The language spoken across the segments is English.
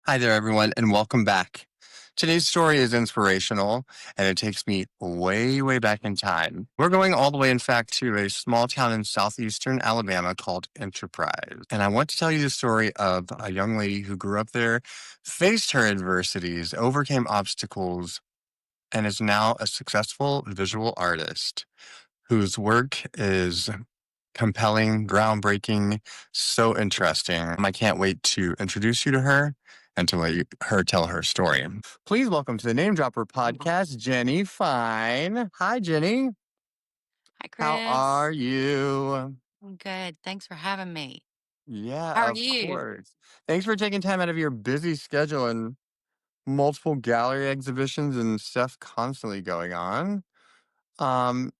Hi there, everyone, and welcome back. Today's story is inspirational, and it takes me way, way back in time. We're going all the way, in fact, to a small town in southeastern Alabama called Enterprise. And I want to tell you the story of a young lady who grew up there, faced her adversities, overcame obstacles, and is now a successful visual artist whose work is compelling, groundbreaking, so interesting. I can't wait to introduce you to her and to let her tell her story. Please welcome to the Namedropper Podcast, Jenny Fine. Hi, Jenny. Hi, How are Chris. you? I'm good. Thanks for having me. Yeah, How are of you? course. Thanks for taking time out of your busy schedule and multiple gallery exhibitions and stuff constantly going on. Um,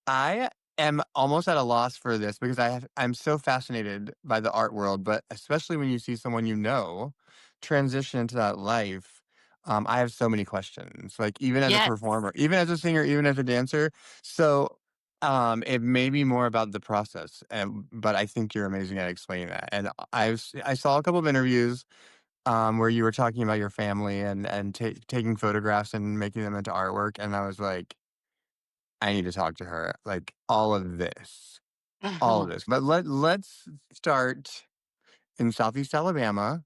I am almost at a loss for this because I'm so fascinated by the art world, but especially when you see someone transition into that life. I have so many questions, like even as a Yes. performer, even as a singer, even as a dancer. So it may be more about the process, but I think you're amazing at explaining that. And I saw a couple of interviews where you were talking about your family and taking photographs and making them into artwork, and I was like, I need to talk to her. Like all of this. But let's start in Southeast Alabama,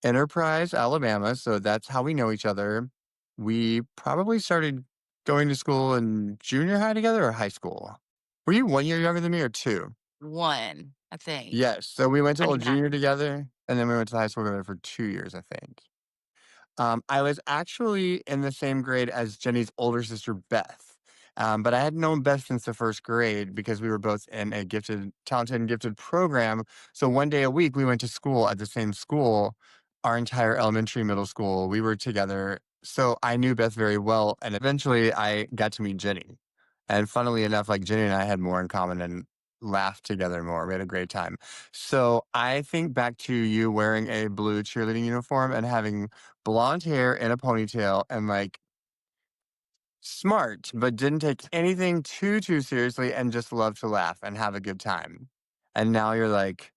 Enterprise, Alabama. So that's how we know each other. We probably started going to school in junior high together or high school. Were you 1 year younger than me or two? One, I think. Yes. So we went to Old 99. Junior together, and then we went to high school together for 2 years, I think. I was actually in the same grade as Jenny's older sister, Beth. But I had known Beth since the first grade because we were both in a talented and gifted program. So one day a week, we went to school at the same school, our entire elementary, middle school. We were together. So I knew Beth very well. And eventually I got to meet Jenny. And funnily enough, like Jenny and I had more in common and laughed together more. We had a great time. So I think back to you wearing a blue cheerleading uniform and having blonde hair in a ponytail and like smart, but didn't take anything too seriously and just loved to laugh and have a good time. And now you're like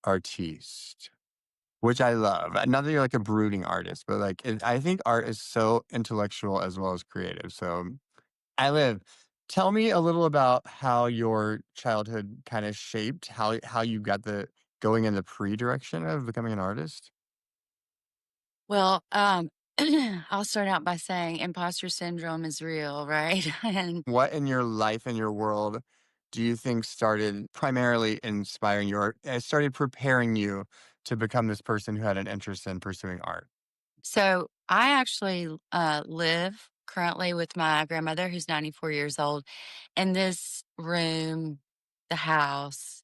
artiste, which I love. Not that you're like a brooding artist, but like I think art is so intellectual as well as creative. So I live. Tell me a little about how your childhood kind of shaped how you got the going in the pre-direction of becoming an artist. Well, I'll start out by saying imposter syndrome is real, right? And What in your life and your world do you think started primarily inspiring started preparing you to become this person who had an interest in pursuing art? so I actually live currently with my grandmother, who's 94 years old. And this room, the house,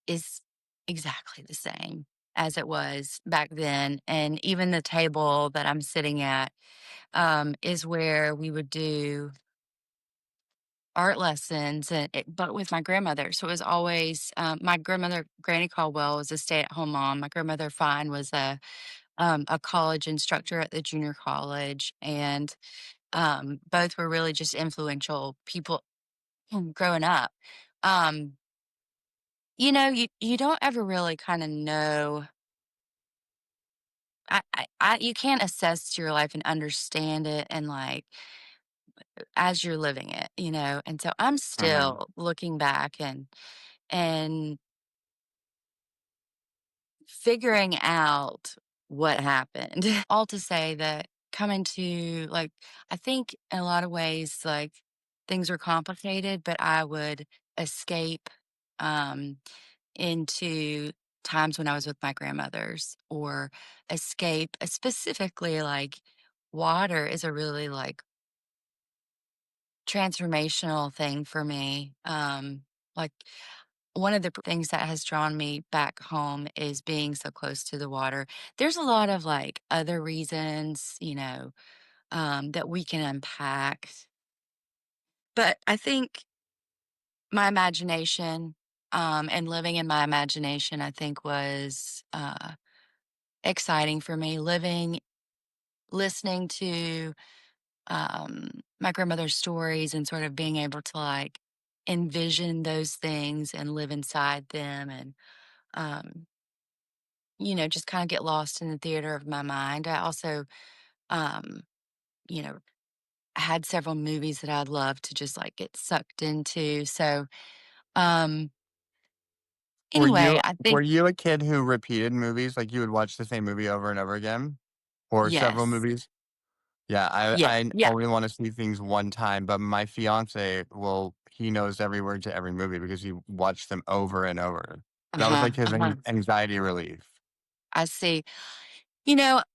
is exactly the same as it was back then. And even the table that I'm sitting at is where we would do art lessons, but with my grandmother. So it was always my grandmother, Granny Caldwell, was a stay-at-home mom. My grandmother Fine was a college instructor at the junior college, and both were really just influential people growing up. Um, you don't ever really kind of know. You can't assess your life and understand it, and like as you're living it, And so I'm Mhm. still looking back and figuring out what happened. All to say that coming to like I think in a lot of ways like things were complicated, but I would escape um into times when I was with my grandmothers or escape specifically like water is a really like transformational thing for me. Like one of the things that has drawn me back home is being so close to the water. There's a lot of like other reasons, that we can unpack. But I think my imagination, and living in my imagination, I think was exciting for me. Listening to my grandmother's stories and sort of being able to like envision those things and live inside them. And um, just kind of get lost in the theater of my mind. I also, um, you know, had several movies that I'd love to just like get sucked into. So, um, Were anyway, you I were think you a kid who repeated movies? Like, you would watch the same movie over and over again? Or several yes. movies? Yeah, Yeah. I Yeah. only wanna see things one time, but my fiancé, well, he knows every word to every movie because he watched them over and over. That was Uh-huh. like his Uh-huh. anxiety relief. I see.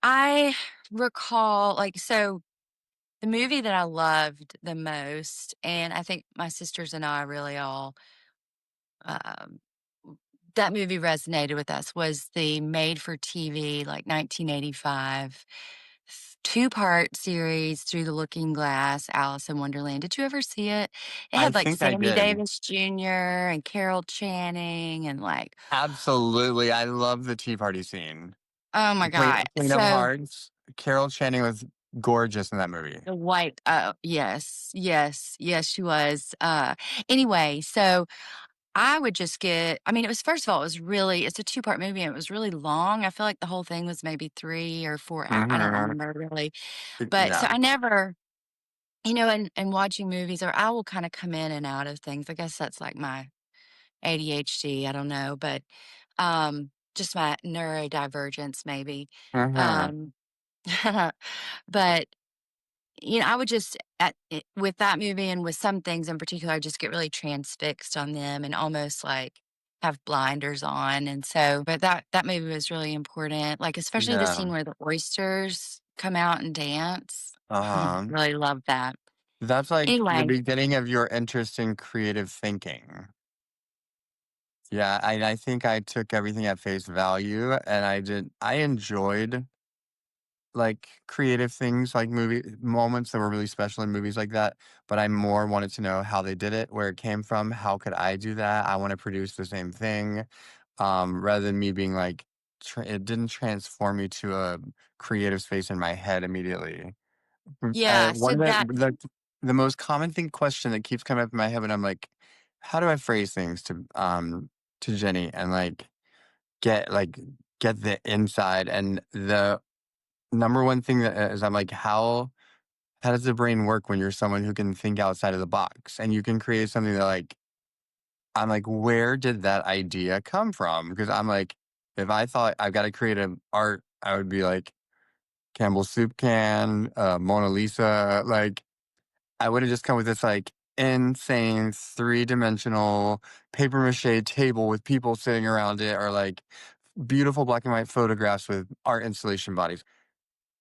I recall so the movie that I loved the most, and I think my sisters and I really all um, that movie resonated with us was the made for TV, like 1985 two-part series, Through the Looking Glass, Alice in Wonderland. Did you ever see it? It I had like think I Sammy did. Davis Jr. and Carol Channing and like, Absolutely, I love the tea party scene. oh my God. Queen of So Hearts, Carol Channing was gorgeous in that movie. the white, yes, yes, yes, she was. Anyway, so I would just it was, first of all, it's a two-part movie and it was really long. I feel like the whole thing was maybe 3 or 4 hours. I don't Mhm. remember really. But so Yeah. I never, and watching movies, or I will kind of come in and out of things. I guess that's like my ADHD. I don't know, but just my neurodivergence maybe. Mhm. Um, but I would just with that movie and with some things in particular, I just get really transfixed on them and almost like have blinders on. And so, but that movie was really important. Like especially the Yeah. scene where the oysters come out and dance. Uh-huh. Really love that. That's like the Anyway, beginning of your interest in creative thinking. Yeah, I think I took everything at face value, and I enjoyed, like, creative things, like movie moments that were really special in movies like that, but I more wanted to know how they did it, where it came from, how could I do that? I wanna produce the same thing, rather than me being like it didn't transform me to a creative space in my head immediately. yeah. One So of that the most common question that keeps coming up in my head when I'm like, "How do I phrase things to Jenny and, get, like get the inside?" And the number one thing that is I'm like, how does the brain work when you're someone who can think outside of the box and you can create something that, like I'm like, "Where did that idea come from?" Because I'm like, if I thought I've gotta create an art, I would be like, Campbell's soup can, Mona Lisa, like I would've just come with this, like, insane three-dimensional paper mache table with people sitting around it or, like, beautiful black and white photographs with art installation bodies.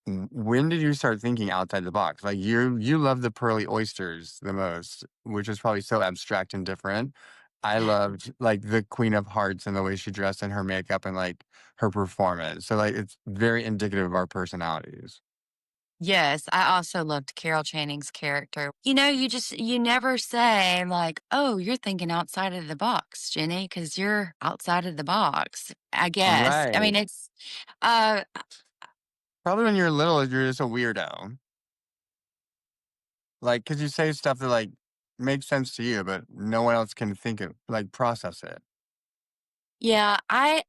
When did you start thinking outside the box? Like, you love the pearly oysters the most, which is probably so abstract and different. I loved, like, the Queen of Hearts and the way she dressed and her makeup and, like, her performance. So, like, it's very indicative of our personalities. Yes, I also loved Carol Channing's character. You never say like, "Oh, you're thinking outside of the box, Jenny, because you're outside of the box." I guess. I Right. mean, it's uh Probably when you're little, you're just a weirdo. Like, 'cause you say stuff that, like, makes sense to you, but no one else can think of like, process it. yeah, I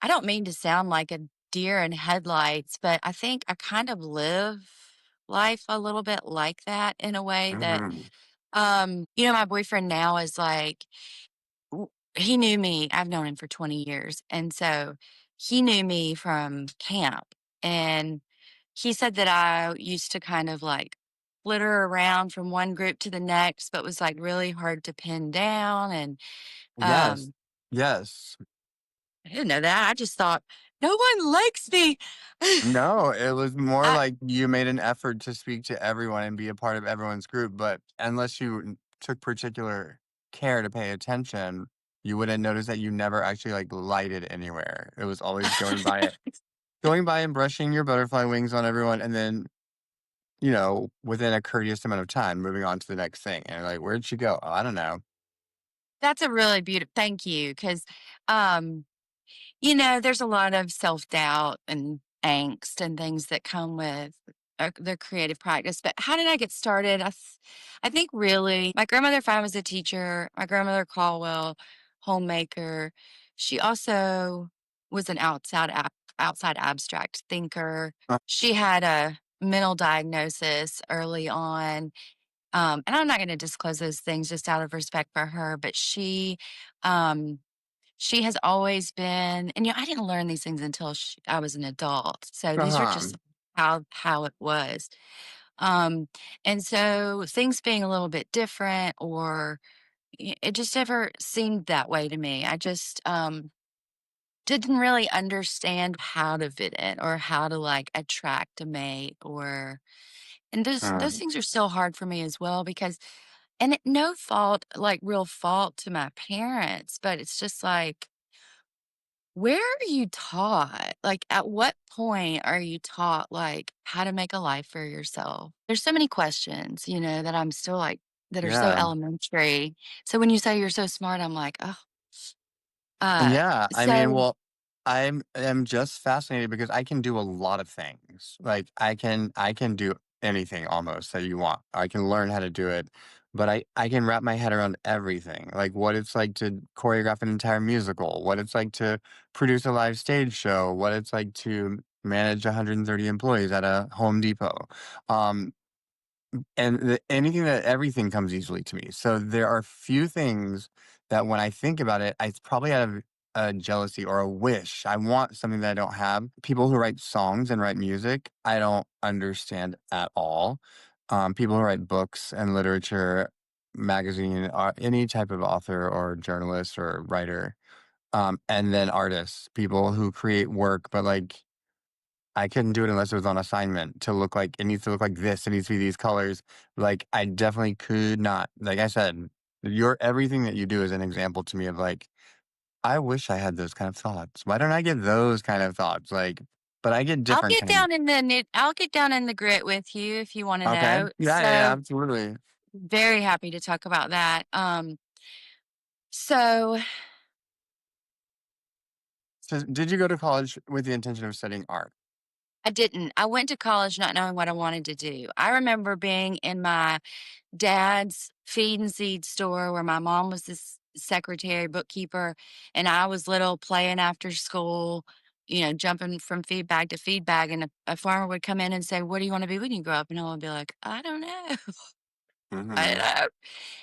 don't mean to sound like a deer in headlights, but I think I kind of live life a little bit like that in a way that Mhm. my boyfriend now is like w he knew me. I've known him for 20 years, and so he knew me from camp, and he said that I used to kind of, like, flitter around from one group to the next, but was, like, really hard to pin down, and, Yes. um, Yes. I didn't know that. I just thought, "No one likes me." No, it was more I like you made an effort to speak to everyone and be a part of everyone's group, but unless you took particular care to pay attention, you wouldn't notice that you never actually, like, lighted anywhere. It was always going by and brushing your butterfly wings on everyone, and then, within a courteous amount of time, moving on to the next thing, and like, "Where'd she go?" "Oh, I don't know." That's a really beautiful. Thank you, because um there's a lot of self-doubt and angst and things that come with the creative practice. But how did I get started? I think really my grandmother Fine was a teacher. My grandmother Caldwell, homemaker. She also was an outside abstract thinker. Uh, She had a mental diagnosis early on, and I'm not gonna disclose those things just out of respect for her, but um, she has always been, and, I didn't learn these things until I was an adult, so these are uh-huh. just how it was. Um, and so things being a little bit different, or it just never seemed that way to me. I just didn't really understand how to fit in or how to like attract a mate, or and those Mm. things are still hard for me as well, because no fault, like real fault to my parents, but it's just like, where are you taught? Like, at what point are you taught, like, how to make a life for yourself? There's so many questions, that I'm still like, that are so Yeah. elementary. So when you say you're so smart, I'm like, oh, uh, Yeah, I mean, so well, am just fascinated because I can do a lot of things. Like I can do anything almost that you want. I can learn how to do it, but I can wrap my head around everything. Like what it's like to choreograph an entire musical, what it's like to produce a live stage show, what it's like to manage 130 employees at a Home Depot. Um, and anything that everything comes easily to me. So there are few things that when I think about it, it's probably out of a jealousy or a wish. I want something that I don't have. People who write songs and write music, I don't understand at all. People who write books and literature, magazine, any type of author or journalist or writer, and then artists, people who create work, but like I couldn't do it unless it was on assignment to look like it needs to look like this, it needs to be these colors. Like, I definitely could not. Like I said, your everything that you do is an example to me of like, I wish I had those kind of thoughts. Why don't I get those kind of thoughts? Like, but I get different kind. I'll get down in the grit with you if you want to Okay. know. Yeah, yeah, yeah, So absolutely. very happy to talk about that. So So did you go to college with the intention of studying art? I didn't. I went to college not knowing what I wanted to do. I remember being in my dad's feed and seed store where my mom was this secretary, bookkeeper, and I was little playing after school, jumping from feed bag to feed bag. And a farmer would come in and say, "What do you want to be when you grow up?" And I would be like, "I don't know." I don't Mhm. know.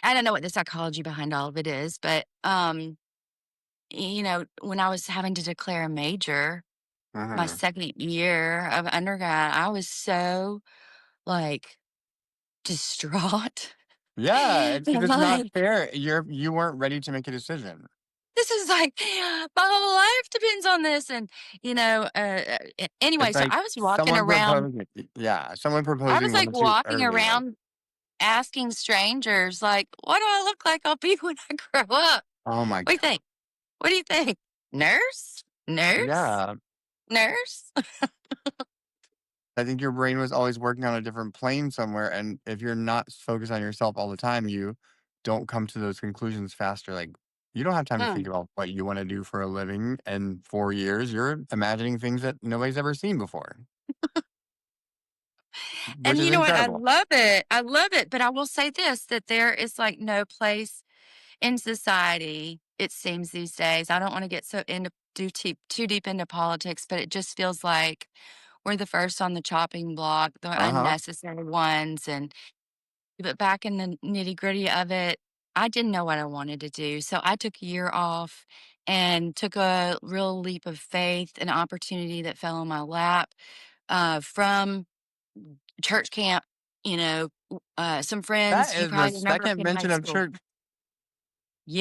I don't know what the psychology behind all of it is, but when I was having to declare a major my Mhm. second year of undergrad, I was so like distraught. Yeah, it's because I'm it's not like, fair. You weren't ready to make a decision. this is like, my whole life depends on this. And, anyway, It's so like I was walking someone around, proposing yeah, someone I was proposing like one too walking early. around asking strangers, like, what do I look like I'll be when I grow up? Oh my What do you god. think? What do you think? Nurse? Nurse? Yeah. Nurse? I think your brain was always working on a different plane somewhere, and if you're not focused on yourself all the time, you don't come to those conclusions faster. Like, you don't have time to think Mm. about what you wanna do for a living in 4 years. You're imagining things that nobody's ever seen before, which And is you know what? I incredible. love it. I love it. But I will say this, that there is like no place in society, it seems these days. I don't want to get so into too deep into politics, but it just feels like we're the first on the chopping block, the Uh-huh. unnecessary ones. And but back in the nitty gritty of it, I didn't know what I wanted to do. So I took a year off and took a real leap of faith, an opportunity that fell in my lap, from church camp. Some friends That you is the probably remember second from high mention of school. church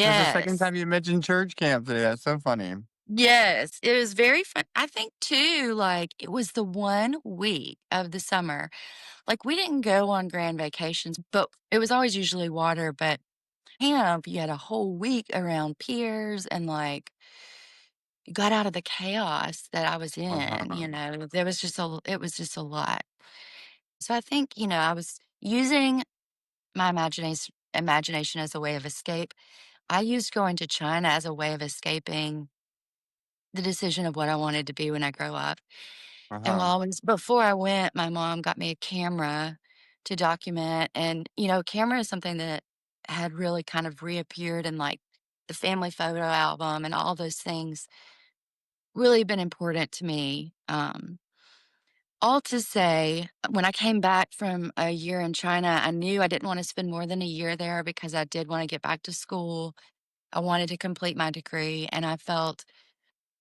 that's the second Yes. time you mentioned church camp today. That's so funny. Yes, it was very fun. I think too, like, it was the 1 week of the summer. Like, we didn't go on grand vacations, but it was always usually water. But camp, you had a whole week around piers and, like, you got out of the chaos that I was in. Uh-huh. There was just it was just a lot. So I think, I was using my imagination as a way of escape. I used going to China as a way of escaping the decision of what I wanted to be when I grow up. And Uh-huh. while I was before I went, my mom got me a camera to document. And, camera is something that had really kind of reappeared in like the family photo album and all those things really been important to me. All to say, when I came back from a year in China, I knew I didn't want to spend more than a year there because I did want to get back to school. I wanted to complete my degree, and I felt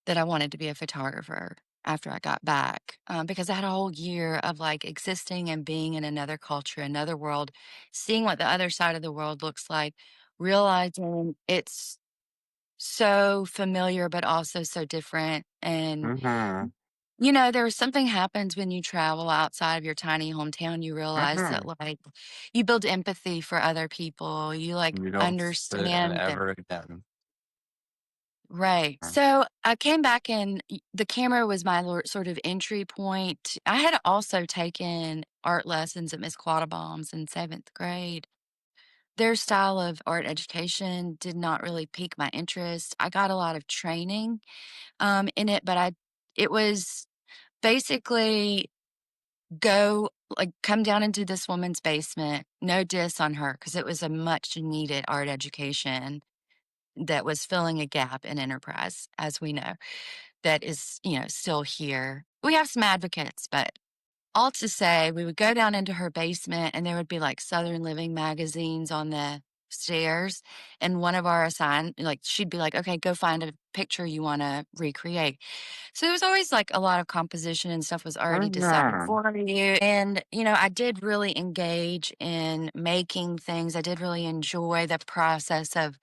that I wanted to be a photographer after I got back, because I had a whole year of like existing and being in another culture, another world, seeing what the other side of the world looks like, realizing it's so familiar, but also so different. And, Mhm. there's something happens when you travel outside of your tiny hometown. You realize that, Mhm. like, you build empathy for other people. You, like, You don't see it understand them. ever again. Right. So I came back and the camera was my sort of entry point. I had also taken art lessons at Miss Quattlebaum's in seventh grade. Their style of art education did not really pique my interest. I got a lot of training in it, but it was basically come down into this woman's basement. No diss on her because it was a much needed art education that was filling a gap in enterprise, as we know, that is, still here. We have some advocates, but all to say, we would go down into her basement and there would be like Southern Living magazines on the stairs. And one of our she'd be like, okay, go find a picture you want to recreate. So there was always like a lot of composition and stuff was already decided Mhm. for you. And, I did really engage in making things. I did really enjoy the process of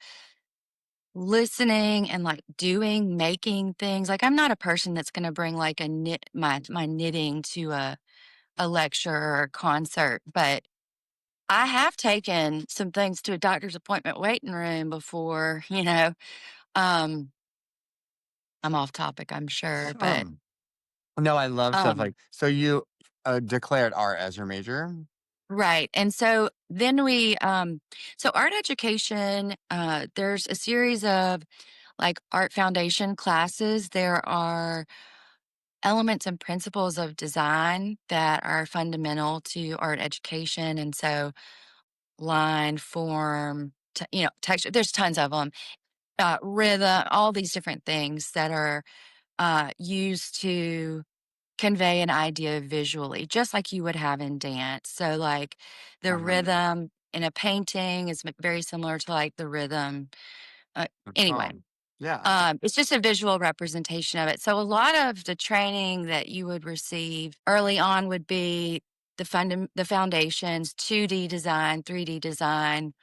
listening and like making things. Like I'm not a person that's going to bring like my knitting to a lecture or a concert, but I have taken some things to a doctor's appointment waiting room before, um, I'm off topic, I'm sure, but, Hmm. No, I love stuff um, like so you, declared art as your major? right. And so then so art education, there's a series of like art foundation classes. There are elements and principles of design that are fundamental to art education. And so line, form, texture, there's tons of them, rhythm, all these different things that are used to convey an idea visually, just like you would have in dance. So, like the Mhm. rhythm in a painting is very similar to like the rhythm. Uh, The anyway, tone. Yeah. it's just a visual representation of it. So a lot of the training that you would receive early on would be the foundations, 2D design, 3D design,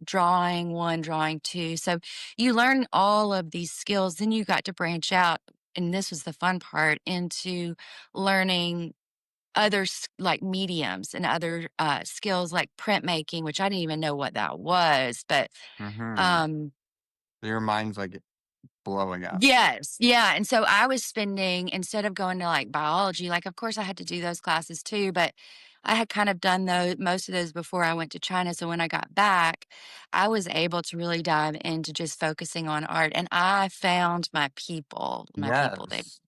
drawing one, drawing two. So you learn all of these skills. Then you got to branch out, and this was the fun part, into learning like mediums and other skills like printmaking, which I didn't even know what that was, but Mhm. um, Your mind's, like, blowing up. yes, yeah, and so I was spending instead of going to, like, biology, like, of course, I had to do those classes too, but I had kind of done most of those before I went to China, so when I got back, I was able to really dive into just focusing on art, and I found my people there. Yes.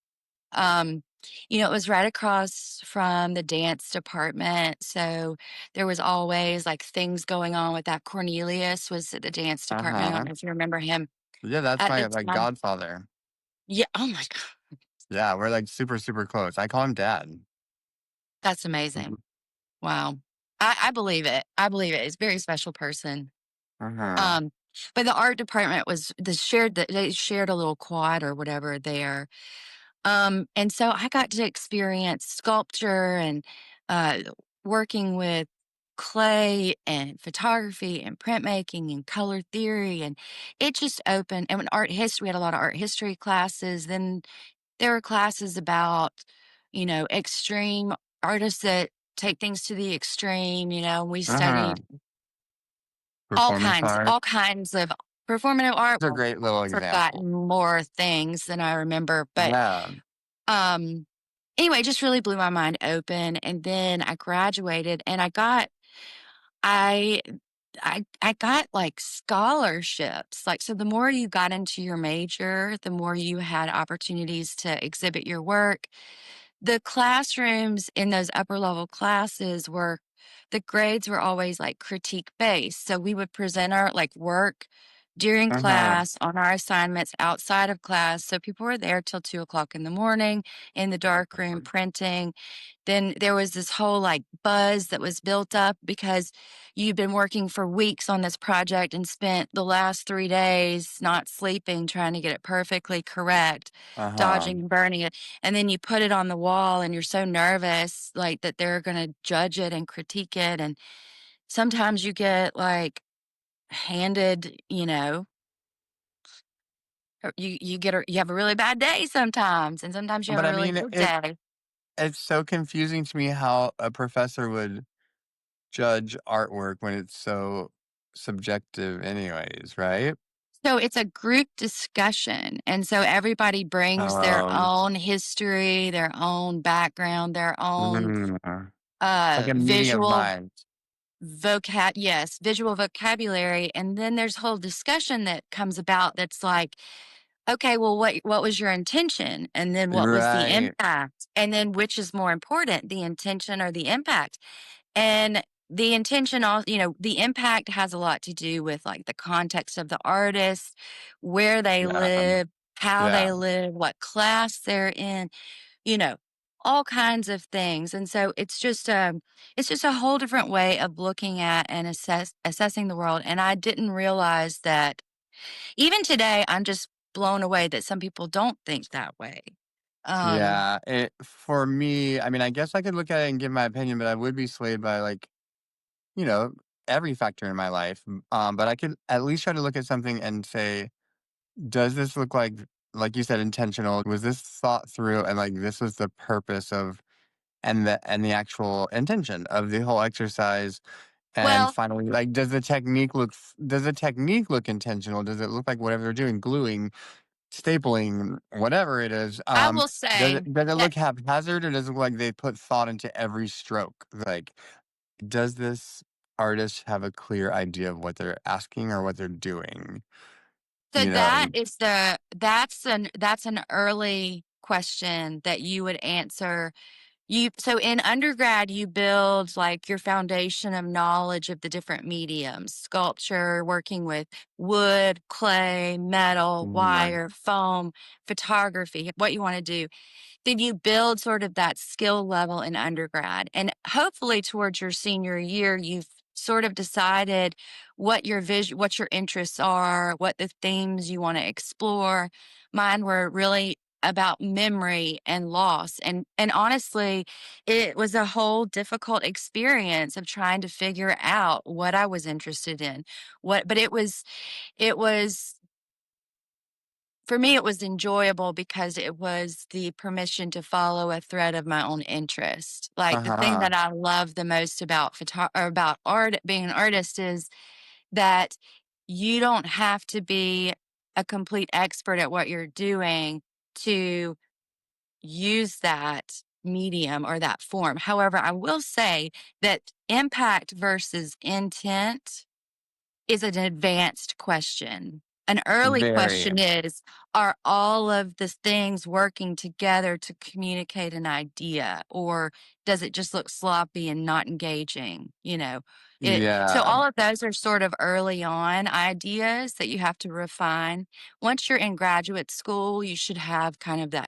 Um, it was right across from the dance department, so there was always, like, things going on with that. Cornelius was at the dance department, I don't Uh-huh. know if you remember him. Yeah, that's At my, the like, time godfather. Yeah, oh my god, Yeah, we're, like, super, super close. I call him dad. that's Mhm. amazing. Wow. I believe it. I believe it. He's a very special person. Uh-huh. Um, but the art department they shared a little quad or whatever there. And so I got to experience sculpture and uh, working with clay and photography and printmaking and color theory. And it just opened. And when art history, we had a lot of art history classes. Then there were classes about, extreme artists that take things to the extreme. We Uh-huh. studied Performance art. all kinds of performative art. It's a Well, great little example. forgotten more things than I remember, but Yeah. um, anyway, it just really blew my mind open. And then I graduated, and I I got like scholarships. Like, so the more you got into your major, the more you had opportunities to exhibit your work. The classrooms in those upper level classes the grades were always like critique based. So we would present our like work during Uh-huh. class, on our assignments, outside of class. So people were there till 2 o'clock in the morning in the dark room printing. Then there was this whole like buzz that was built up because you've been working for weeks on this project and spent the last 3 days not sleeping, trying to get it perfectly correct, Uh-huh. dodging and burning it. And then you put it on the wall and you're so nervous, like that they're going to judge it and critique it. And sometimes you get like handed, or you have a really bad day sometimes, and sometimes you have But a I really mean, good day. it's so confusing to me how a professor would judge artwork when it's so subjective anyways, right? So it's a group discussion, and so everybody brings their Um, own history, their own background, their own, mm, like a meeting of visual minds. visual vocabulary, and then there's whole discussion that comes about that's like, "Okay, well, what was your intention? And then what was the Right. impact? And then which is more important, the intention or the impact?" And the intention the impact has a lot to do with like the context of the artist, where they Yeah. live, how Yeah. they live, what class they're in, you know, all kinds of things. And so it's just a whole different way of looking at and assessing the world. And I didn't realize that even today I'm just blown away that some people don't think that way. Um Yeah. For me, I mean, I guess I could look at it and give my opinion, but I would be swayed by like, you know, every factor in my life. But I could at least try to look at something and say, does this look like you said, intentional? Was this thought through and like this was the purpose of and the actual intention of the whole exercise? And well, finally, like, does the technique look intentional? Does it look like whatever they're doing, gluing, stapling, whatever it is, I will say does it that look haphazard or does it look like they put thought into every stroke? Like, does this artist have a clear idea of what they're asking or what they're doing? so You know? that's an early question that you would answer. So in undergrad, you build like your foundation of knowledge of the different mediums, sculpture, working with wood, clay, metal, Mhm. wire, foam, photography, what you want to do. Then you build sort of that skill level in undergrad. And hopefully towards your senior year, you've sort of decided what your interests are, what the themes you want to explore. Mine were really about memory and loss. And honestly, it was a whole difficult experience of trying to figure out what I was interested in. But it was for me, it was enjoyable because it was the permission to follow a thread of my own interest. Like the thing Uh-huh. that I love the most about or about art, being an artist, is that you don't have to be a complete expert at what you're doing to use that medium or that form. However, I will say that impact versus intent is an advanced question. An early Very. question is, are all of the things working together to communicate an idea, or does it just look sloppy and not engaging? So Yeah. all of those are sort of early on ideas that you have to refine. Once you're in graduate school, you should have kind of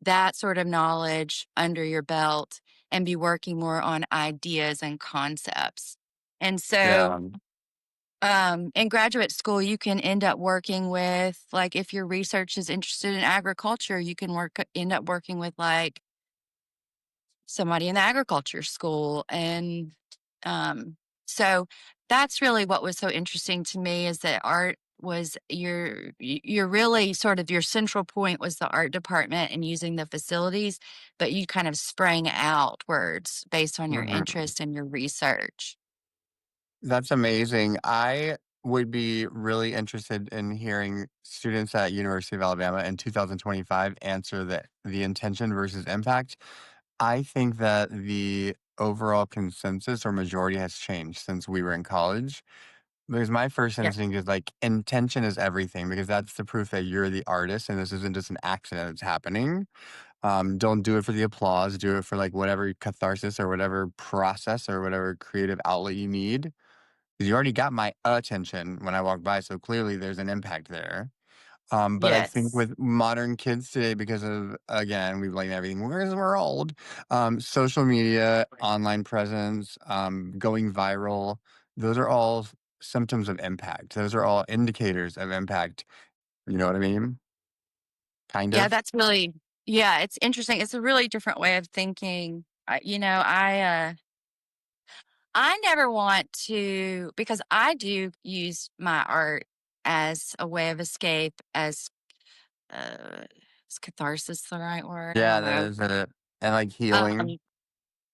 that sort of knowledge under your belt and be working more on ideas and concepts. And Yeah. so in graduate school, you can end up working with, like, if your research is interested in agriculture, you can end up working with like somebody in the agriculture school. And so that's really what was so interesting to me, is that art was you're really sort of your central point was the art department and using the facilities, but you kind of sprang outwards based on your Mhm. interest and your research. That's amazing. I would be really interested in hearing students at University of Alabama in 2025 answer the intention versus impact. I think that the overall consensus or majority has changed since we were in college. Because my first Yeah. instinct is like intention is everything because that's the proof that you're the artist and this isn't just an accident that's happening. Don't do it for the applause. Do it for like whatever catharsis or whatever process or whatever creative outlet you need. because you already got my attention when I walked by, so clearly there's an impact there. But I think Yes. with modern kids today, because of, again, we blame everything because we're old, social media, online presence, going viral, those are all symptoms of impact. Those are all indicators of impact. You know what I mean? Kind Yeah, of. that's really yeah, it's interesting. It's a really different way of thinking. I never want to because I do use my art as a way of escape, uh, is catharsis the right word? I Yeah, don't that know. is it. And like healing. Um,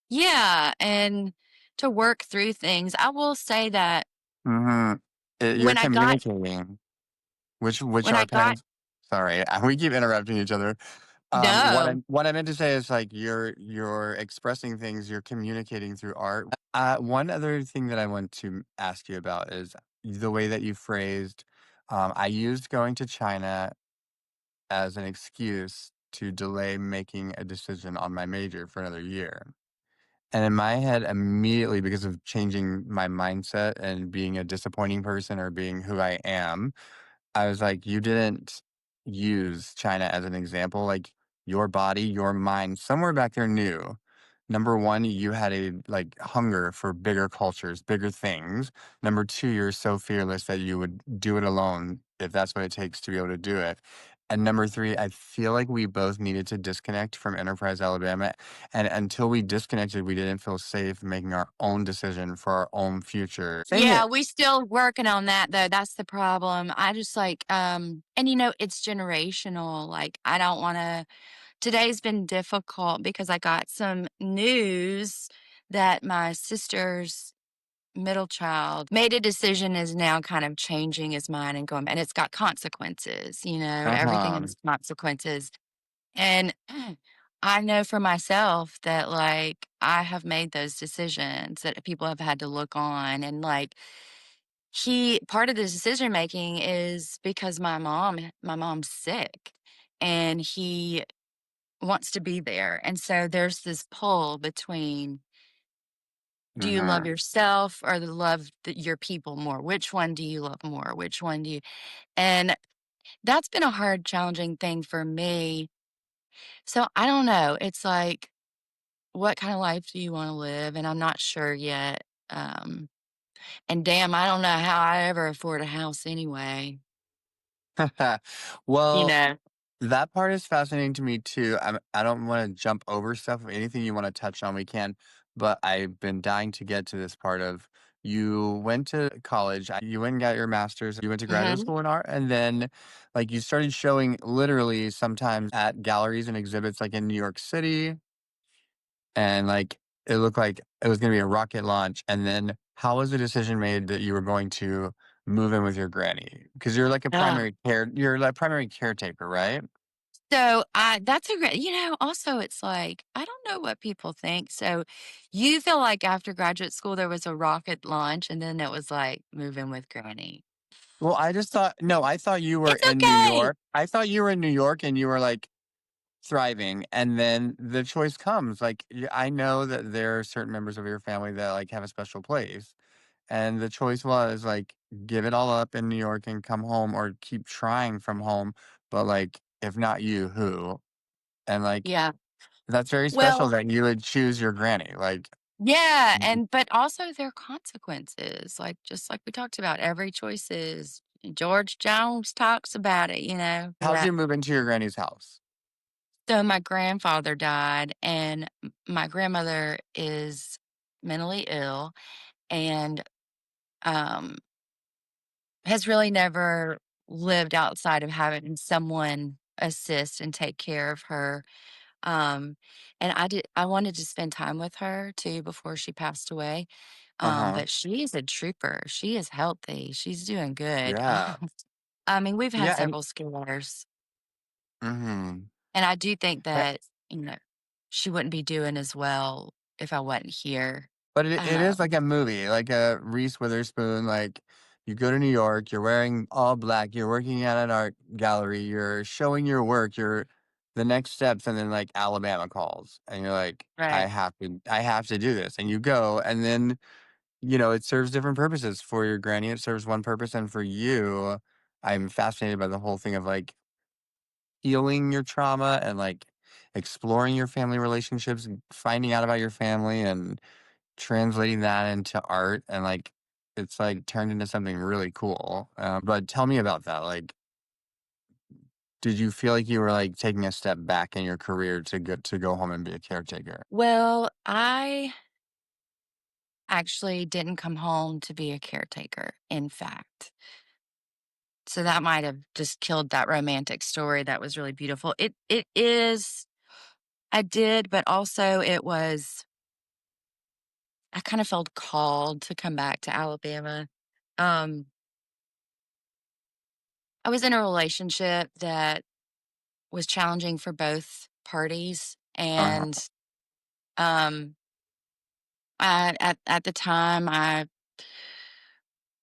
yeah, and to work through things. I will say that Hmm. You're when I got communicating, which when are I got pens. Sorry, we keep interrupting each other. no. What I meant to say is like you're expressing things, you're communicating through art. One other thing that I want to ask you about is the way that you phrased. I used going to China as an excuse to delay making a decision on my major for another year. And in my head, immediately, because of changing my mindset and being a disappointing person or being who I am, I was like, "You didn't use China as an example, like, your body, your mind, somewhere back there knew. Number 1, you had a, like, hunger for bigger cultures, bigger things. Number 2, you're so fearless that you would do it alone if that's what it takes to be able to do it. And number 3, I feel like we both needed to disconnect from Enterprise, Alabama, and until we disconnected, we didn't feel safe making our own decision for our own future." Dang Yeah, it. we still working on that though. That's the problem. I just like and it's generational. Like I don't want to today's been difficult because I got some news that my sister's middle child made a decision is now kind of changing his mind and going and it's got consequences, everything Uh-huh. has consequences. And I know for myself that like I have made those decisions that people have had to look on and like he part of the decision making is because my mom's sick and he wants to be there. And so there's this pull between do you love Mhm. yourself or your people more? Which one do you love more? Which one do you? And that's been a hard, challenging thing for me. So I don't know. It's like, what kind of life do you want to live? And I'm not sure yet. Um, and damn, I don't know how I ever afford a house anyway. You Well, know. that part is fascinating to me too. I don't want to jump over stuff. Anything you want to touch on, we can. But I've been dying to get to this part of you went to college, you went and got your master's, you went to graduate Hmm. school in art, and then like you started showing literally sometimes at galleries and exhibits like in New York City, and like it looked like it was going to be a rocket launch. And then how was the decision made that you were going to move in with your granny? Because you're like primary caretaker, right? So I that's a great also it's like, I don't know what people think. So you feel like after graduate school there was a rocket launch and then it was like move in with granny. Well, I just thought no, I thought you were It's in New okay. York. I thought you were in New York and you were like thriving, and then the choice comes. Like I know that there are certain members of your family that like have a special place, and the choice was like give it all up in New York and come home, or keep trying from home. But like, if not you, who? And like Yeah. that's very special Well, that you would choose your granny. Like, yeah, and but also there are consequences, like just like we talked about, every choice is George Jones talks about it, how'd that you move into your granny's house? so my grandfather died and my grandmother is mentally ill and um has really never lived outside of having someone assist and take care of her. Um, and I wanted to spend time with her too before she passed away. Uh huh. But she is a trooper. She is healthy. She's doing good. Yeah. I mean, we've had Yeah. And several scares, hmm and I do think that, you know, she wouldn't be doing as well if I wasn't here. But it is Um, like a movie, like a Reese Witherspoon, like, you go to New York, you're wearing all black, you're working at an art gallery, you're showing your work, you're the next steps, and then, like, Alabama calls, and you're like, right. I have to do this," and you go, and then it serves different purposes. For your granny, it serves one purpose, and for you, I'm fascinated by the whole thing of, like, healing your trauma and, like, exploring your family relationships and finding out about your family and translating that into art and, like, it's, like, turned into something really cool. But tell me about that, like, did you feel like you were, like, taking a step back in your career to go home and be a caretaker? Well, I actually didn't come home to be a caretaker, in fact. So that might have just killed that romantic story that was really beautiful. It is I did, but also it was I kind of felt called to come back to Alabama. Um, I was in a relationship that was challenging for both parties, Uh-huh. and, um, at the time,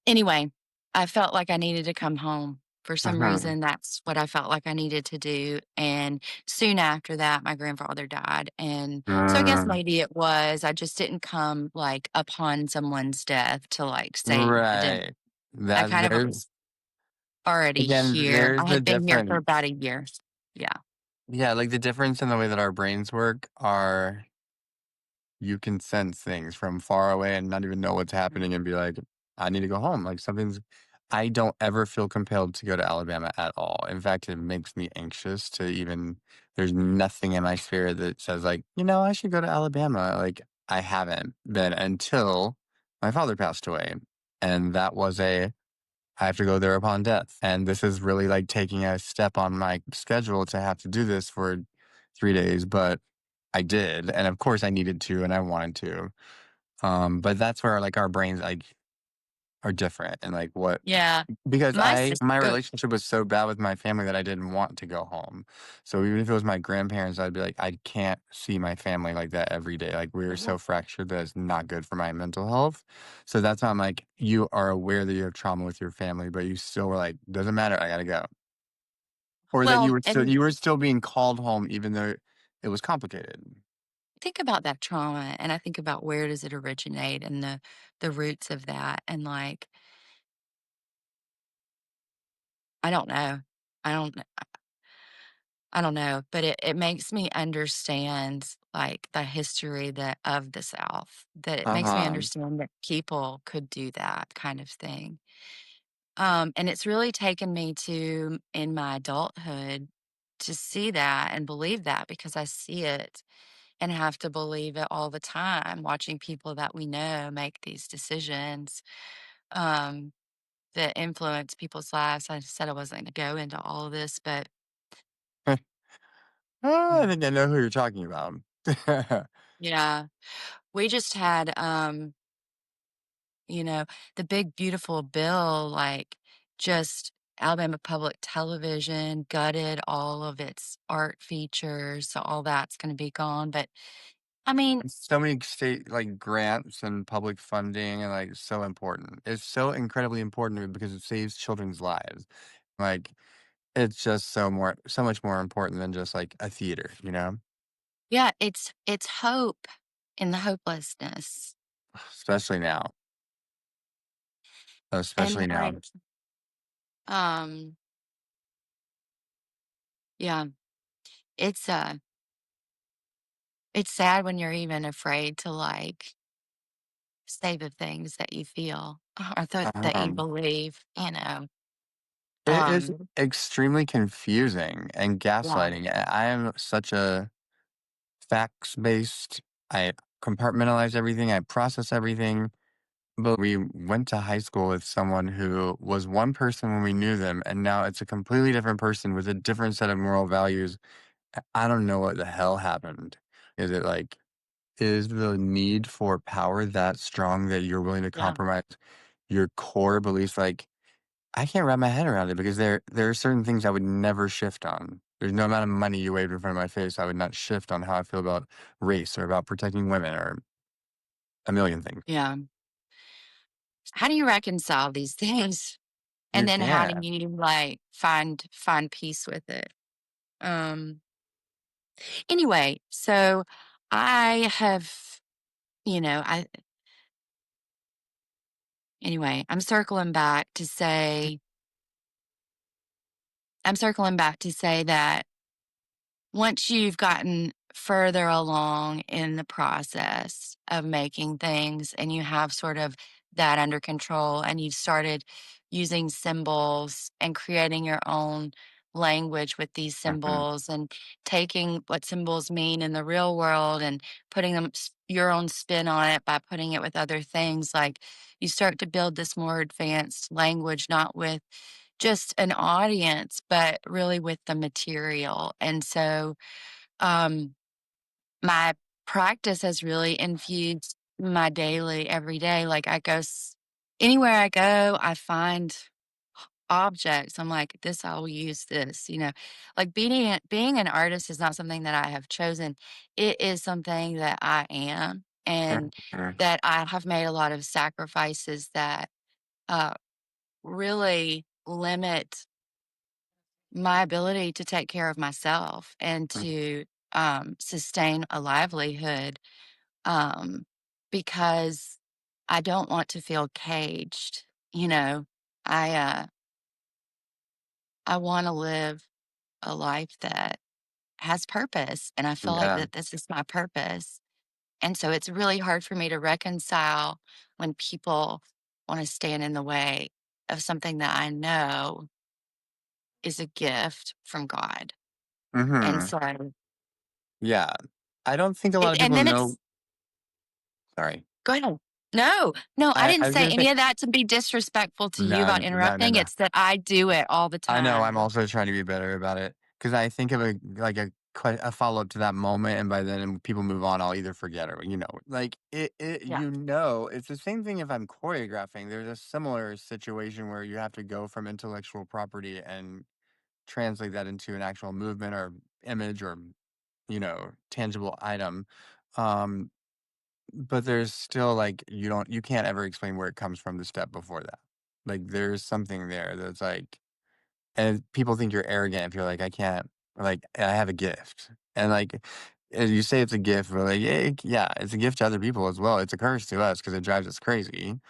anyway, I felt like I needed to come home. For some Mhm. reason, that's what I felt like I needed to do, and soon after that, my grandfather died, and so I guess Mm, maybe it was I just didn't come, like, upon someone's death to, like, save the day. right. I That kind of there's was already again, here. there's I the had been here for difference. about a year. Yeah. Yeah, like, the difference in the way that our brains work are you can sense things from far away and not even know what's happening and be like, "I need to go home." Like, something's I don't ever feel compelled to go to Alabama at all. In fact, it makes me anxious to even there's nothing in my spirit that says, like, I should go to Alabama." Like, I haven't been until my father passed away, and that was I have to go there upon death, and this is really, like, taking a step on my schedule to have to do this for 3 days, but I did, and of course I needed to and I wanted to. But that's where, like, our brains, like, are different and, like, what Yeah. because My sister my relationship was so bad with my family that I didn't want to go home. So even if it was my grandparents, I'd be like, "I can't see my family like that every day." Like, we were so fractured that it's not good for my mental health. So that's why I'm like, you are aware that you have trauma with your family, but you still were like, "Doesn't matter, I gotta go." Or that well, and you were still being called home even though it was complicated. think about that trauma, and I think about where does it originate and the roots of that, and, like, I don't know. I don't I don't know, but it makes me understand, like, the history that of the South, that it makes me Uh-huh. understand that people could do that kind of thing. And it's really taken me to, in my adulthood, to see that and believe that because I see it and have to believe it all the time, watching people that we know make these decisions um, that influence people's lives. I said I wasn't going to go into all of this, but I think I know who you're talking about. yeah, we just had, you know, the big, beautiful bill, like just Alabama Public Television gutted all of its art features. So all that's going to be gone. But I mean, So many state, like, grants and public funding and, like, so important. It's so incredibly important because it saves children's lives. Like, it's just so much more important than just, like, a theater, you know? yeah, it's hope in the hopelessness. Especially now. And Especially now. like, um, yeah, it's it's sad when you're even afraid to like say the things that you feel or that you Um, believe, you know. it is Um, extremely confusing and yeah, gaslighting. I am such a facts-based I compartmentalize everything, I process everything. But we went to high school with someone who was one person when we knew them, and now it's a completely different person with a different set of moral values. I don't know what the hell happened. Is it like, is the need for power that strong that you're willing to yeah, compromise your core beliefs? Like, I can't wrap my head around it because there are certain things I would never shift on. There's no amount of money you waved in front of my face, I would not shift on how I feel about race or about protecting women or a million things. yeah. How do you reconcile these things? And You then how do can't. you like find peace with it? Um anyway, so I have, you know, Anyway, I'm circling back to say that once you've gotten further along in the process of making things and you have sort of that under control and you've started using symbols and creating your own language with these Mhm. symbols and taking what symbols mean in the real world and putting your own spin on it by putting it with other things, like you start to build this more advanced language, not with just an audience but really with the material. And so um, my practice has really infused my daily every day. Like anywhere I go, I find objects. I'm like, this, I will use this, like being an artist is not something that I have chosen. It is something that I am, and Mhm. that I have made a lot of sacrifices that uh, really limit my ability to take care of myself and Mhm. to sustain a livelihood, um, because I don't want to feel caged. You know, I I want to live a life that has purpose, and I feel like Yeah. that this is my purpose. And so it's really hard for me to reconcile when people want to stand in the way of something that I know is a gift from God. And Mhm. so, Yeah. I don't think a lot of and people then know. it's Sorry. Go ahead. No, no, I I didn't was say gonna say any of that to be disrespectful to you no, about no, no, interrupting. no. It's that I do it all the I know, I'm time. also trying to be better about it because I think of a follow-up to that moment, and by then people move on, I'll either forget or, like, Yeah. it's the same thing if I'm choreographing. There's a similar situation where you have to go from intellectual property and translate that into an actual movement or image or, tangible item. Um, but there's still, like, you can't ever explain where it comes from the step before that. Like, there's something there that's like and people think you're arrogant if you're like, "I can't," like, "I have a gift." And, like, you say it's a gift, but, like, yeah, it's a gift to other people as well. It's a curse to us because it drives us crazy.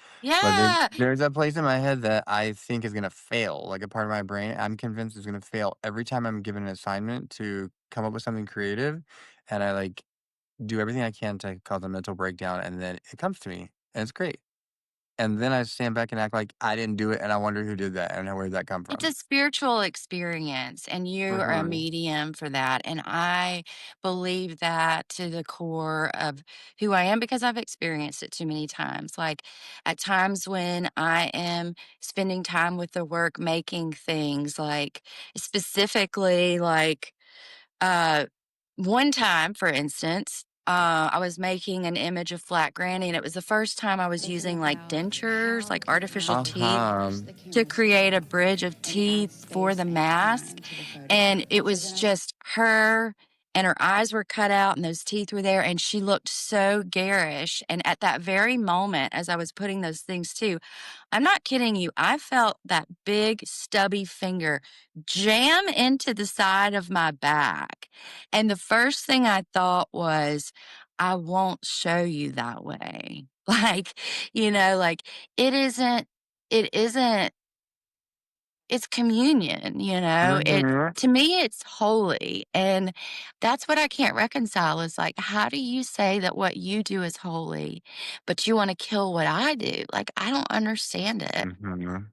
But Yeah. there's a place in my head that I think is gonna fail, like, a part of my brain I'm convinced is gonna fail every time I'm given an assignment to come up with something creative, and I, like, do everything I can to cause a mental breakdown, and then it comes to me, and it's great. And then I stand back and act like I didn't do it, and I wonder who did that, and where did that come It's from. a spiritual experience, and you are a Mhm. medium for that. And I believe that to the core of who I am because I've experienced it too many times. Like at times when I am spending time with the work, making things, like specifically, like Uh, one time, for instance, I was making an image of Flat Granny, and it was the first time I was Thinking using like about dentures, how like can artificial I teeth, Uh-huh. enlarge the to camera create a slightly bridge of and add teeth for space the and mask. time to the And photograph. it So was then I just her, and her eyes were cut out, and those teeth were there, and she looked so garish. And at that very moment, as I was putting those things too, I'm not kidding you. I felt that big stubby finger jam into the side of my back. And the first thing I thought was, I won't show you that way. Like, like it isn't, it's communion. Mhm. To me, it's holy. And that's what I can't reconcile is like, how do you say that what you do is holy, but you want to kill what I do? Like, I don't understand it. Mhm.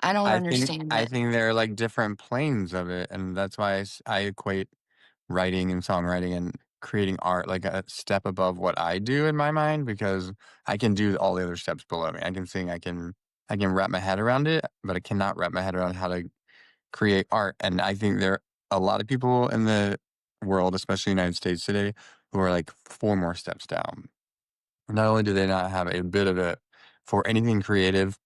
I don't I think understand I it. think there are, like, different planes of it, and that's why I equate writing and songwriting and creating art, like, a step above what I do in my mind because I can do all the other steps below me. I can sing, I can wrap my head around it, but I cannot wrap my head around how to create art, and I think there are a lot of people in the world, especially United States today, who are, like, 4 more steps down. Not only do they not have a bit of it for anything creative,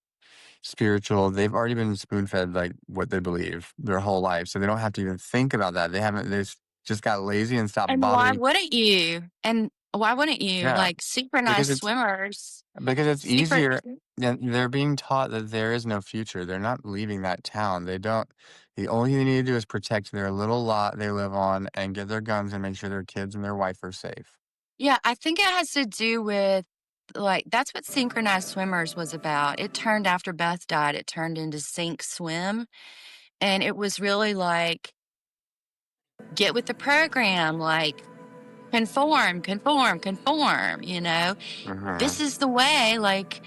spiritual, they've already been spoon-fed, like, what they believe their whole life, so they don't have to even think about that. They just got lazy and stopped And why bothering. wouldn't you? And why wouldn't you? Yeah, Like super nice because it's swimmers, because it's super. easier. They're being taught that there is no future. They're not leaving that town. They don't the only thing they need to do is protect their little lot they live on and get their guns and make sure their kids and their wife are safe. Yeah, I think it has to do with like, that's what Synchronized Swimmers was about. It turned after Beth died, it turned into Sync Swim, and it was really like, get with the program, like, conform, conform, conform, you know? This Mhm. is the way, like,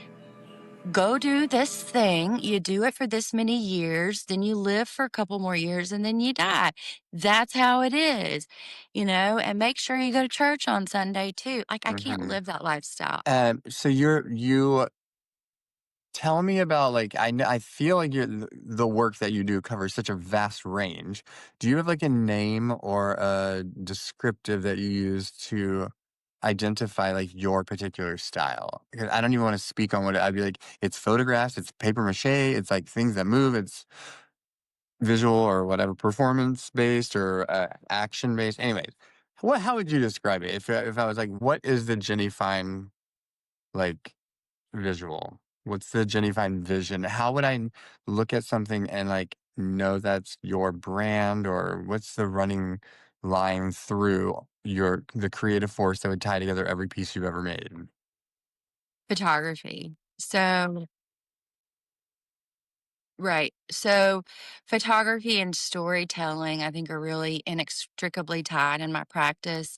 go do this thing. You do it for this many years, then you live for a couple more years, and then you die. That's how it is, you know? And make sure you go to church on Sunday too. Like, I can't Mhm. live that lifestyle. So you tell me about, like, I feel like the work that you do covers such a vast range. Do you have, like, a name or a descriptive that you use to identify, like, your particular style? Because I don't even wanna speak on what I'd be like, "It's photographs, it's paper mache, it's, like, things that move, it's visual or whatever, performance-based or, action-based." Anyways, how would you describe it? If I was like, "What is the Jenny Fine, like, visual? What's the Jenny Fine vision?" How would I look at something and, like, know that's your brand, or what's the running line through the creative force that would tie together every piece you've ever made? Photography. So right. So photography and storytelling, I think, are really inextricably tied in my practice.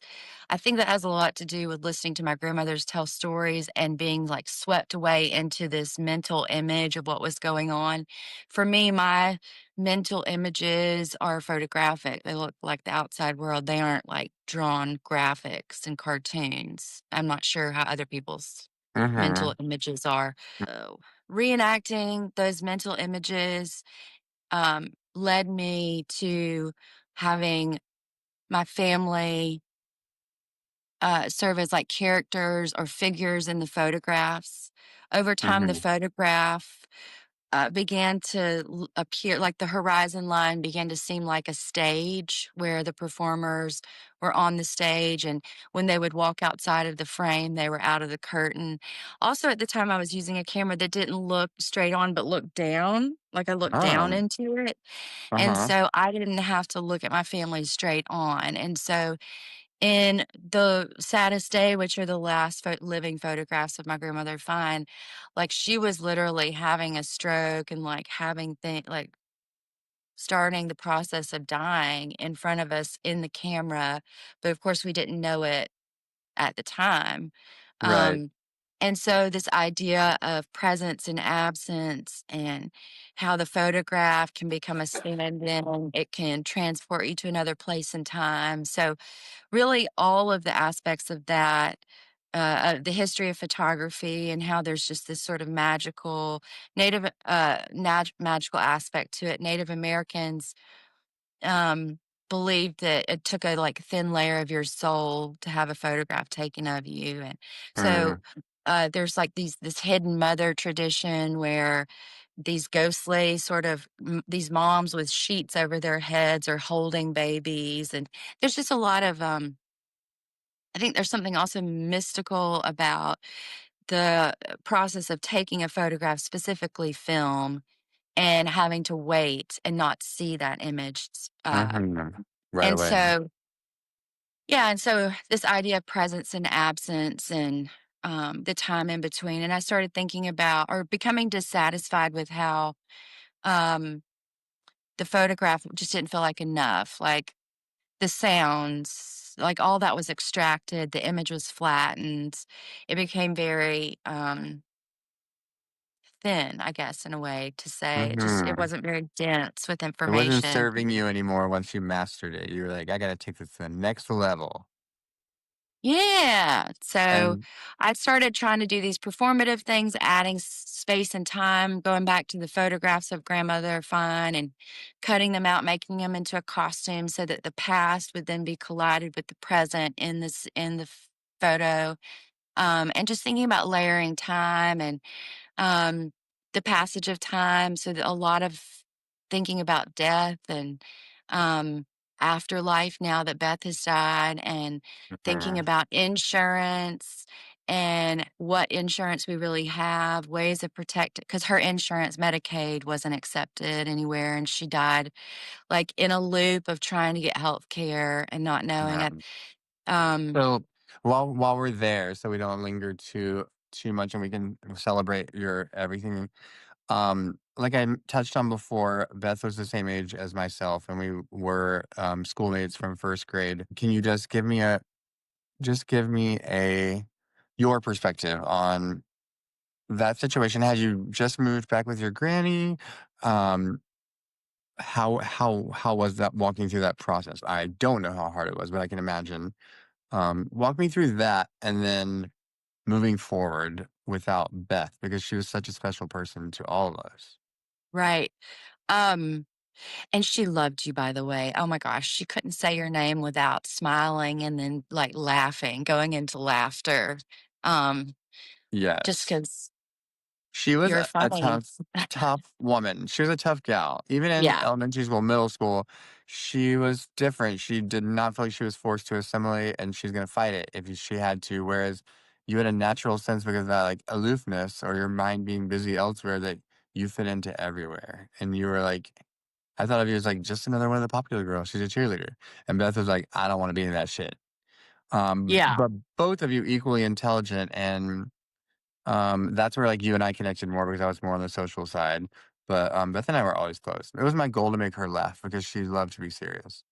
I think that has a lot to do with listening to my grandmothers tell stories and being like swept away into this mental image of what was going on. For me, my mental images are photographic. They look like the outside world. They aren't like drawn graphics and cartoons. I'm not sure how other people's mental Mhm. images are. Reenacting those mental images led me to having my family serve as like characters or figures in the photographs. Over time, the Mhm. photograph began to appear like the horizon line began to seem like a stage where the performers were on the stage. And when they would walk outside of the frame, they were out of the curtain. Also, at the time, I was using a camera that didn't look straight on, but looked down. Like I looked down Oh. into it. And Uh-huh. so I didn't have to look at my family straight on. And so in the saddest day, which are the last living photographs of my grandmother Fine, like she was literally having a stroke and like having like starting the process of dying in front of us in the camera. But of course, we didn't know it at the time. Right. Um, and so, this idea of presence and absence, and how the photograph can become a stand in, it can transport you to another place and time. So, really all of the aspects of that, the history of photography and how there's just this sort of magical magical aspect to it. Native Americans um, believed that it took a like thin layer of your soul to have a photograph taken of you, and so Mhm. there's like this hidden mother tradition where these ghostly sort of these moms with sheets over their heads are holding babies, and there's just a lot of I think there's something also mystical about the process of taking a photograph, specifically film, and having to wait and not see that image. Mhm. Right And away. so, yeah, and so this idea of presence and absence and the time in between. And I started thinking about or becoming dissatisfied with how um, the photograph just didn't feel like enough. Like the sounds, like all that was extracted, the image was flattened. It became very thin, I guess, in a way to say. It Mhm. wasn't very dense with It wasn't information. serving you anymore once you mastered it. You were like, "I gotta take this to the next level." Yeah. So And I started trying to do these performative things, adding space and time, going back to the photographs of grandmother Fine and cutting them out, making them into a costume so that the past would then be collided with the present in the photo. And just thinking about layering time and um, the passage of time. So that a lot of thinking about death and um, afterlife now that Beth has died, and thinking mhm. about insurance and what insurance we really have, ways of protect because her insurance, Medicaid, wasn't accepted anywhere, and she died like in a loop of trying to get health care and not knowing Yeah. it. Um, So while we're there, so we don't linger too much and we can celebrate your everything. Like touched on before, Beth was the same age as myself, and we were schoolmates from first grade. Can you just give me a your perspective on that situation? Had you just moved back with your granny? Um, how was that walking through that process? I don't know how hard it was, but I can imagine. Walk me through that, and then moving forward without Beth because she was such a special person to all of us. Right. Um, and she loved you, by the way. Oh my gosh, she couldn't say your name without smiling and then, like, laughing, going into laughter, um, just Yes. 'cause She was you're a funny. tough woman. She was a tough gal. Even in Yeah. elementary school, middle school, she was different. She did not feel like she was forced to assimilate, and she's gonna fight it if she had to, whereas you had a natural sense because of that, like, aloofness or your mind being busy elsewhere that you fit into everywhere, and you were like I thought of you as, like, just another one of the popular girls. She's a cheerleader, and Beth was like, "I don't wanna be in that shit." Yeah. But both of you equally intelligent and that's where, like, you and I connected more because I was more on the social side, but, Beth and I were always close. It was my goal to make her laugh because she loved to be serious.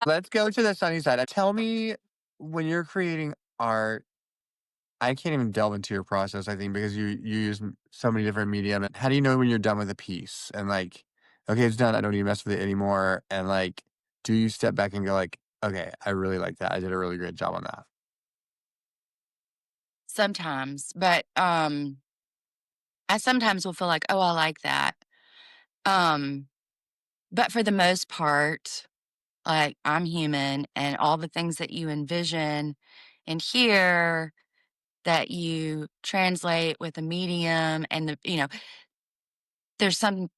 Let's go to the sunny side. Tell me when you're creating art I can't even delve into your process, I think, because you use so many different medium. How do you know when you're done with a piece and, like, "Okay, it's done, I don't need to mess with it anymore," and, like, do you step back and go, like, "Okay, I really like that. I did a really great job on that." Sometimes, but, I sometimes will feel like, "Oh, I like that." Um, but for the most part, like, I'm human, and all the things that you envision and hear that you translate with a medium and there's some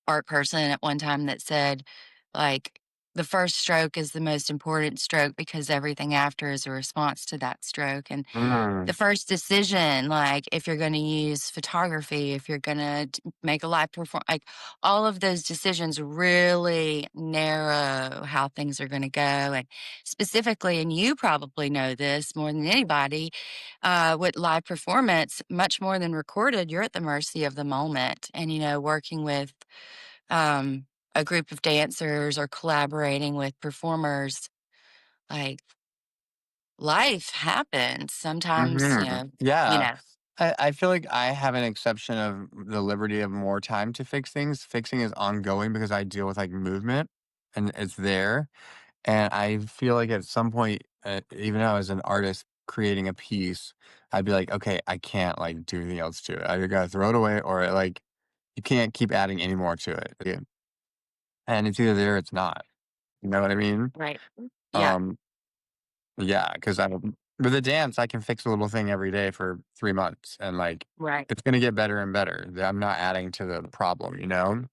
art person at one time that said, like, the first stroke is the most important stroke because everything after is a response to that stroke. And the Mm, first decision, like if you're going to use photography, if you're going to make a live perform, like all of those decisions really narrow how things are going to go. And specifically, and you probably know this more than anybody, with live performance, much more than recorded, you're at the mercy of the moment. And, working with um, a group of dancers or collaborating with performers, like life happens. Sometimes, mhm. you Yeah. know, I feel like I have an exception of the liberty of more time to fix things. Fixing is ongoing because I deal with, like, movement, and it's there. And I feel like at some point, even though I was an artist creating a piece, I'd be like, "Okay, I can't, like, do anything else to it. I either gotta throw it away or, like, you can't keep adding any more to it." Yeah. And it's either there or it's not. You know what I mean? right. Yeah, Um, yeah, 'cause I with a dance, I can fix a little thing every day for 3 months, and, like, right, it's gonna get better and better. I'm not adding to the problem, you know?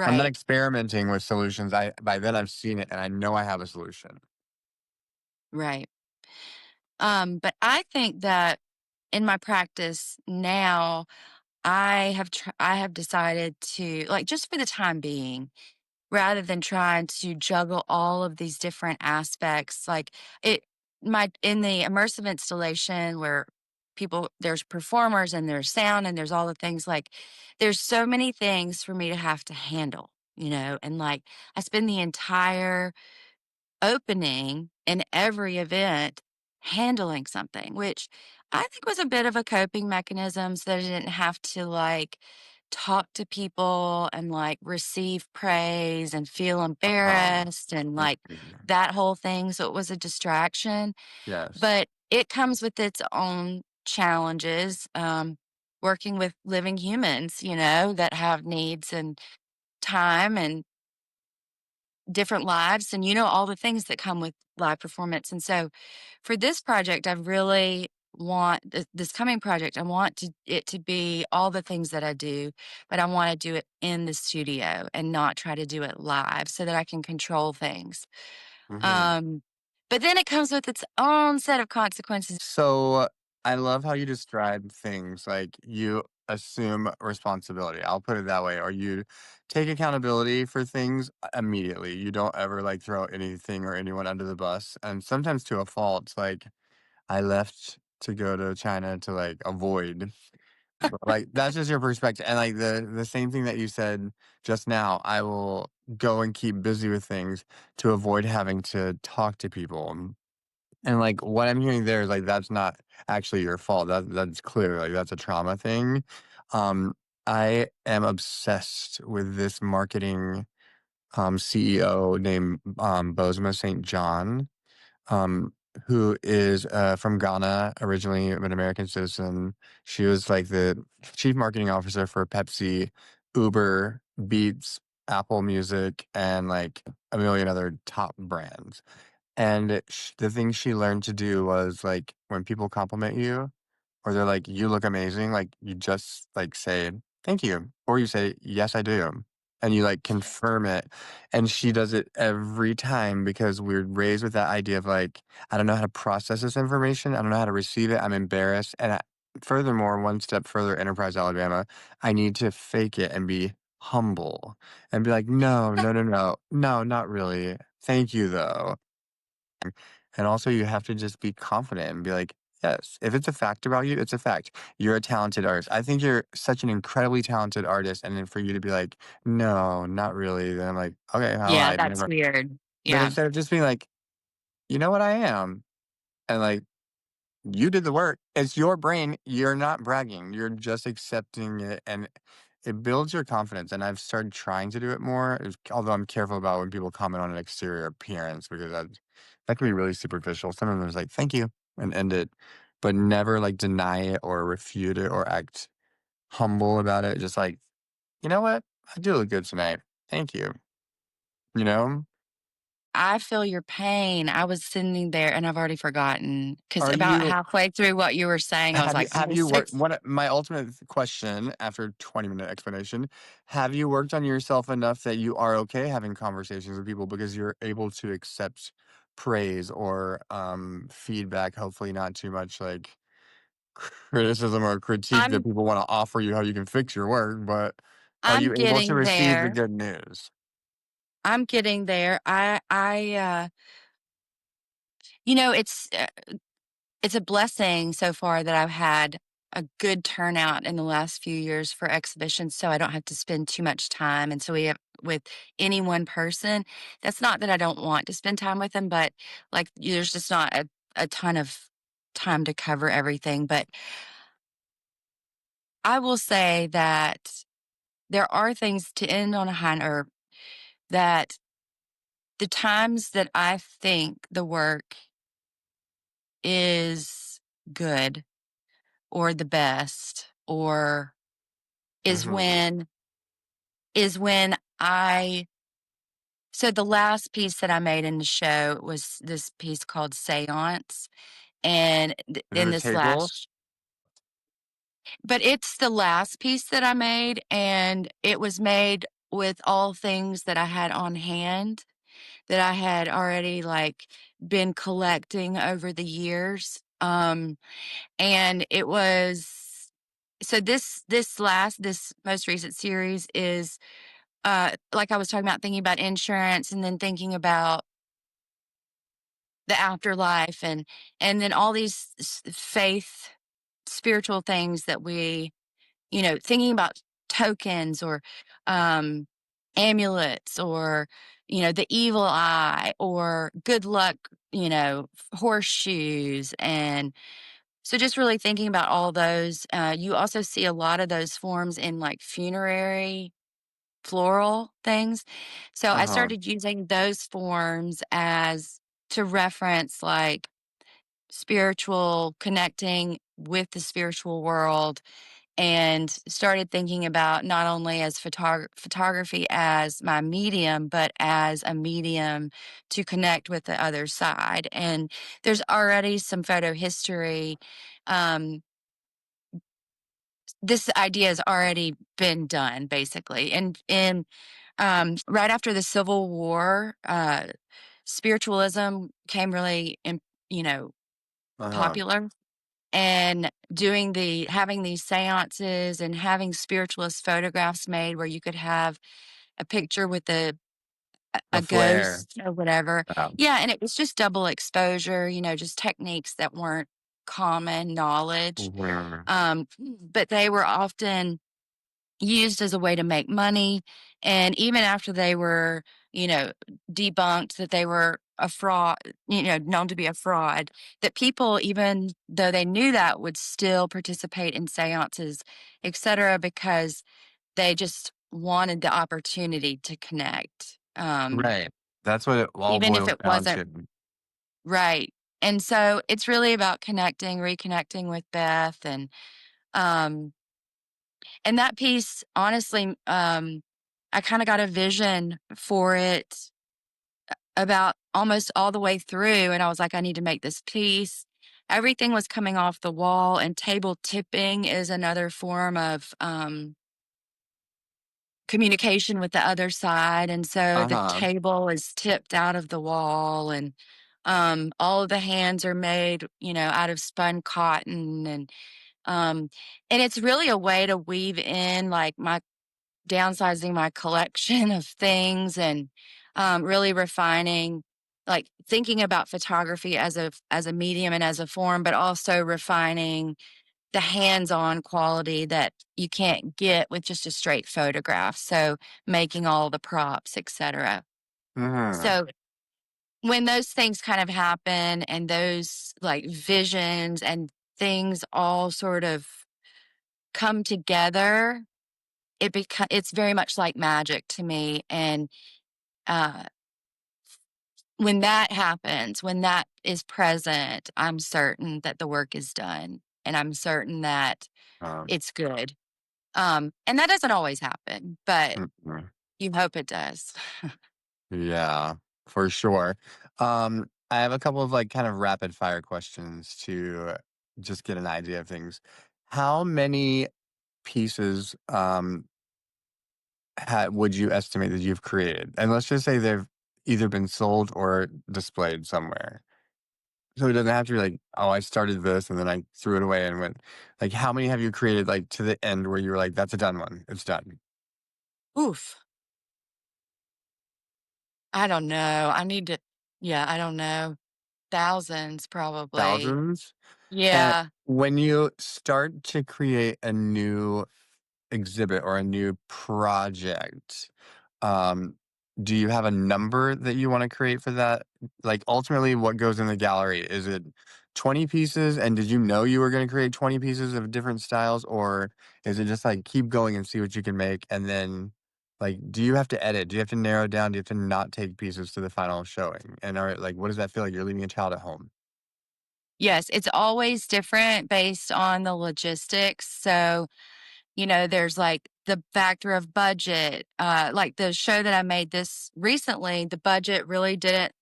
I'm not right, experimenting with solutions. By then, I've seen it, and I know I have a solution. right. But I think that in my practice now, I have decided to, like, just for the time being, rather than trying to juggle all of these different aspects, like it my in the immersive installation where there's performers and there's sound and there's all the things, like there's so many things for me to have to handle, and like I spend the entire opening in every event handling something, which I think was a bit of a coping mechanism so that I didn't have to like talk to people and like receive praise and feel Uh-huh. embarrassed and like Mhm. that whole thing. So it was a distraction, Yes. but it comes with its own challenges. Working with living humans, that have needs and time and different lives and all the things that come with live performance. And so for this project, I really want this coming project, I want it to be all the things that I do, but I want to do it in the studio and not try to do it live so that I can control things. Mhm. Um, but then it comes with its own set of consequences. So, I love how you describe things, like, assume responsibility. I'll put it that way. Or you take accountability for things immediately. You don't ever like throw anything or anyone under the bus. And sometimes to a fault, like I left to go to China to like avoid. But, like that's just your perspective. And like the same thing that you said just now, I will go and keep busy with things to avoid having to talk to people. And like what I'm hearing there is like that's not actually your fault. That's clear. Like that's a trauma thing. Um, I am obsessed with this marketing CEO named Bozoma St. John, um, who is from Ghana, originally an American citizen. She was like the chief marketing officer for Pepsi, Uber, Beats, Apple Music, and like a million other top brands. And the thing she learned to do was like when people compliment you or they're like, you look amazing, like you just like say, thank you. Or you say, yes, I do. And you like confirm it. And she does it every time because we're raised with that idea of like, I don't know how to process this information. I don't know how to receive it. I'm embarrassed. And furthermore, one step further, Enterprise, Alabama, I need to fake it and be humble and be like, no, no, no, no, no, not really. Thank you, though. And also, you have to just be confident and be like, yes, if it's a fact about you, it's a fact. You're a talented artist. I think you're such an incredibly talented artist. And then for you to be like, no, not really, then I'm like, okay, I Yeah, lied. that's Never. weird. But Yeah. instead of just being like, you know what I am, and like, you did the work. It's your brain. You're not bragging. You're just accepting it. And it builds your confidence. And I've started trying to do it more, although I'm careful about when people comment on an exterior appearance because that can be really superficial. Some of them is like, thank you, and end it, but never like deny it or refute it or act humble about it. Just like, you know what? I do look good tonight. Thank you. You know? I feel your pain. I was sitting there and I've already forgotten because Are about you halfway through what you were saying, I was like, Have "Mm, you worked six." what my ultimate question after 20-minute explanation, have you worked on yourself enough that you are okay having conversations with people because you're able to accept praise or feedback, hopefully not too much like criticism or critique that I'm people want to offer you how you can fix your work, but are I'm you able to getting receive the there. good news? I'm getting there. It's a blessing so far that I've had a good turnout in the last few years for exhibitions, so I don't have to spend too much time, and so we have with any one person. That's not that I don't want to spend time with them, but, like, there's just not a ton of time to cover everything, but I will say that there are things to end on a high note that the times that I think the work is good or the best or is Hmm. when is when I so the last piece that I made in the show was this piece called Seance, and Is it in a this table? last but it's the last piece that I made, and it was made with all things that I had on hand that I had already, like, been collecting over the years, and it was so this most recent series is, like I was talking about, thinking about insurance and then thinking about the afterlife and then all these faith, spiritual things that thinking about tokens or um, amulets or, the evil eye or good luck, horseshoes. And so just really thinking about all those. You also see a lot of those forms in like funerary floral things. So I Uh-huh. started using those forms as to reference like spiritual connecting with the spiritual world and started thinking about not only as photography as my medium, but as a medium to connect with the other side. And there's already some photo history. Um, this idea has already been done, basically. And right after the Civil War, spiritualism became really, you know, Uh-huh. popular. and having these seances and having spiritualist photographs made where you could have a picture with The a flare. ghost or whatever. Yeah. Yeah, and it was just double exposure, just techniques that weren't common knowledge. Mhm. But they were often used as a way to make money. And even after they were, you know, debunked that they were a fraud, known to be a fraud, that people, even though they knew that, would still participate in seances, et cetera, because they just wanted the opportunity to connect. Right. That's what it all Even if boils it down wasn't to. right. And so it's really about reconnecting with Beth, um, and that piece, honestly, I kind of got a vision for it about almost all the way through. And I was like, I need to make this piece. Everything was coming off the wall, and table tipping is another form of communication with the other side. And so the Uh-huh. table is tipped out of the wall, and all of the hands are made, out of spun cotton. Um, and it's really a way to weave in like my downsizing my collection of things, and really refining, like thinking about photography as a medium and as a form, but also refining the hands-on quality that you can't get with just a straight photograph. So making all the props, etc. Mhm. So when those things kind of happen, and those like visions and things all sort of come together, it's very much like magic to me. And uh, when that happens, when that is present, I'm certain that the work is done, and I'm certain that Um, it's good. And that doesn't always happen, but mhm. you hope it does. Yeah, for sure. I have a couple of like kind of rapid fire questions to just get an idea of things. How many pieces would you estimate that you've created? And let's just say they've either been sold or displayed somewhere. So it doesn't have to be like, oh, I started this and then I threw it away and went. Like, how many have you created like to the end where you were like, that's a done one. It's done. Oof. I don't know. Yeah, I don't know. Thousands, probably. Thousands. And Yeah. when you start to create a new exhibit or a new project, um, do you have a number that you want to create for that? Like ultimately what goes in the gallery? Is it 20 pieces? And did you know you were going to create 20 pieces of different styles? Or is it just like keep going and see what you can make? And then like, do you have to edit? Do you have to narrow down? Do you have to not take pieces to the final showing? And are like, what does that feel like? You're leaving a child at home. Yes, it's always different based on the logistics. So, there's like the factor of budget. Like the show that I made this recently, the budget really didn't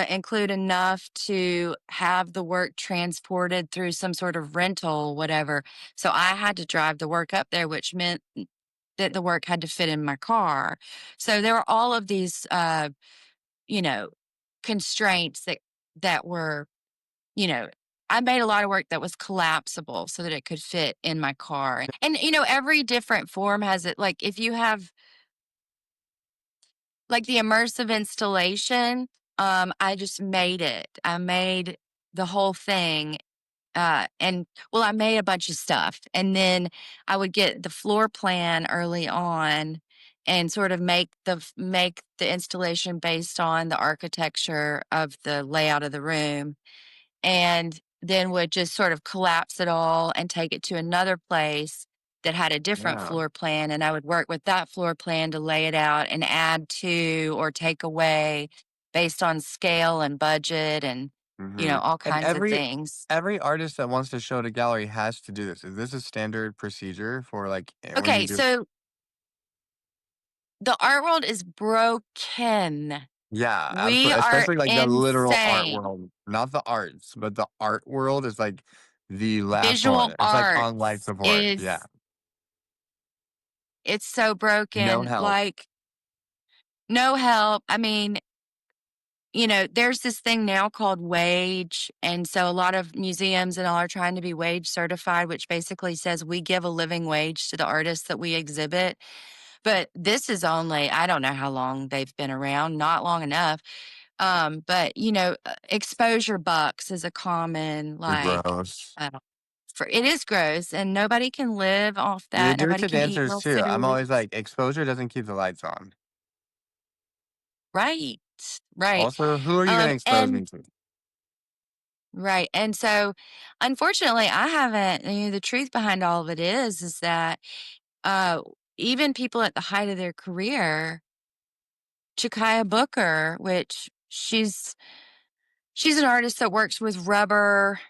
include enough to have the work transported through some sort of rental, whatever. So I had to drive the work up there, which meant that the work had to fit in my car. So there were all of these, you know, constraints that were, you know, I made a lot of work that was collapsible so that it could fit in my car. And every different form has it. Like if you have like the immersive installation, I just made it. I made the whole thing. And well, I made a bunch of stuff, and then I would get the floor plan early on and sort of make the installation based on the architecture of the layout of the room, and then would just sort of collapse it all and take it to another place that had a different Yeah. floor plan. And I would work with that floor plan to lay it out and add to or take away based on scale and budget and, Hmm. all And kinds of things. every artist that wants to show at a gallery has to do this. Is this a standard procedure for like when you Okay, do? so the art world is broken. Yeah, We absolutely. are Especially like the literal art insane. world, not the arts, but the art world is like the last Visual one. It's like on life arts support. Yeah. is it's so No broken. help. Like no help. I mean, there's this thing now called wage. And so a lot of museums and all are trying to be wage certified, which basically says we give a living wage to the artists that we exhibit. But this is only, I don't know how long they've been around, not long enough. But exposure bucks is a common, like, Gross. for it is gross, and nobody can live off They that. do it Nobody to can eat dancers real too. I'm food. always like, exposure doesn't keep the lights on. Right. Right. Also, who are you going to expose me And to? right. And so unfortunately I haven't, the truth behind all of it is that uh even people at the height of their career, Chakaya Booker, which she's an artist that works with rubber,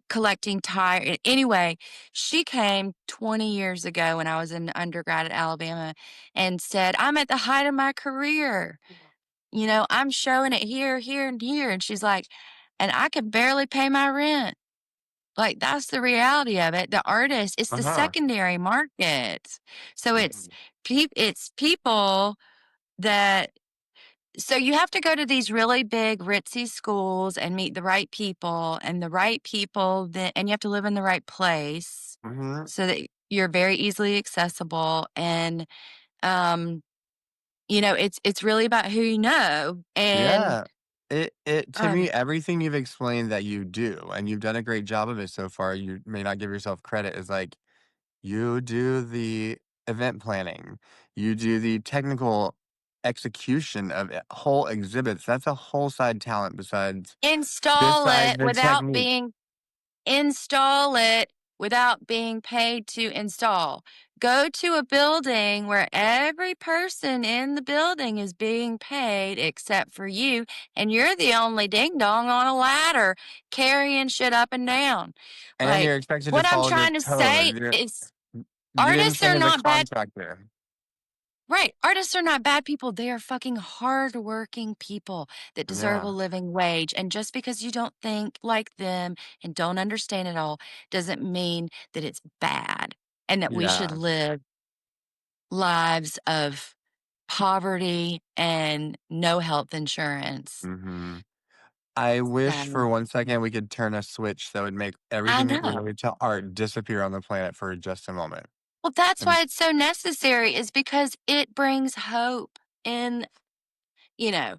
collecting tire. Anyway, she came 20 years ago when I was in undergrad at Alabama and said, I'm at the height of my career. I'm showing it here, here, and here. And she's like, and I could barely pay my rent. Like, that's the reality of it. The artist, it's the Uh-huh. secondary market. So it's Mhm. it's people that so you have to go to these really big ritzy schools and meet the right people and the right people that, and you have to live in the right place Mhm. so that you're very easily accessible. And um it's really about who you know. And Yeah. It to me, um everything you've explained that you do, and you've done a great job of it so far, you may not give yourself credit, is like you do the event planning, you do the technical execution of whole exhibits. That's a whole side talent install besides it the without technique. being install it without being paid to install. Go to a building where every person in the building is being paid except for you, and you're the only ding dong on a ladder carrying shit up and down. And Like, you're expected to what I'm follow the trying to say code. is You didn't artists are train as a not bad. contractor. Right. Artists are not bad people. They are fucking hardworking people that deserve a Yeah. living wage. And just because you don't think like them and don't understand it all doesn't mean that it's bad and that we should Yeah. live lives of poverty and no health insurance. hmm I wish for So 1 second we could turn a switch that would make I everything know. related to art disappear on the planet for just a moment. Well, that's And why it's so necessary, is because it brings hope in, you know,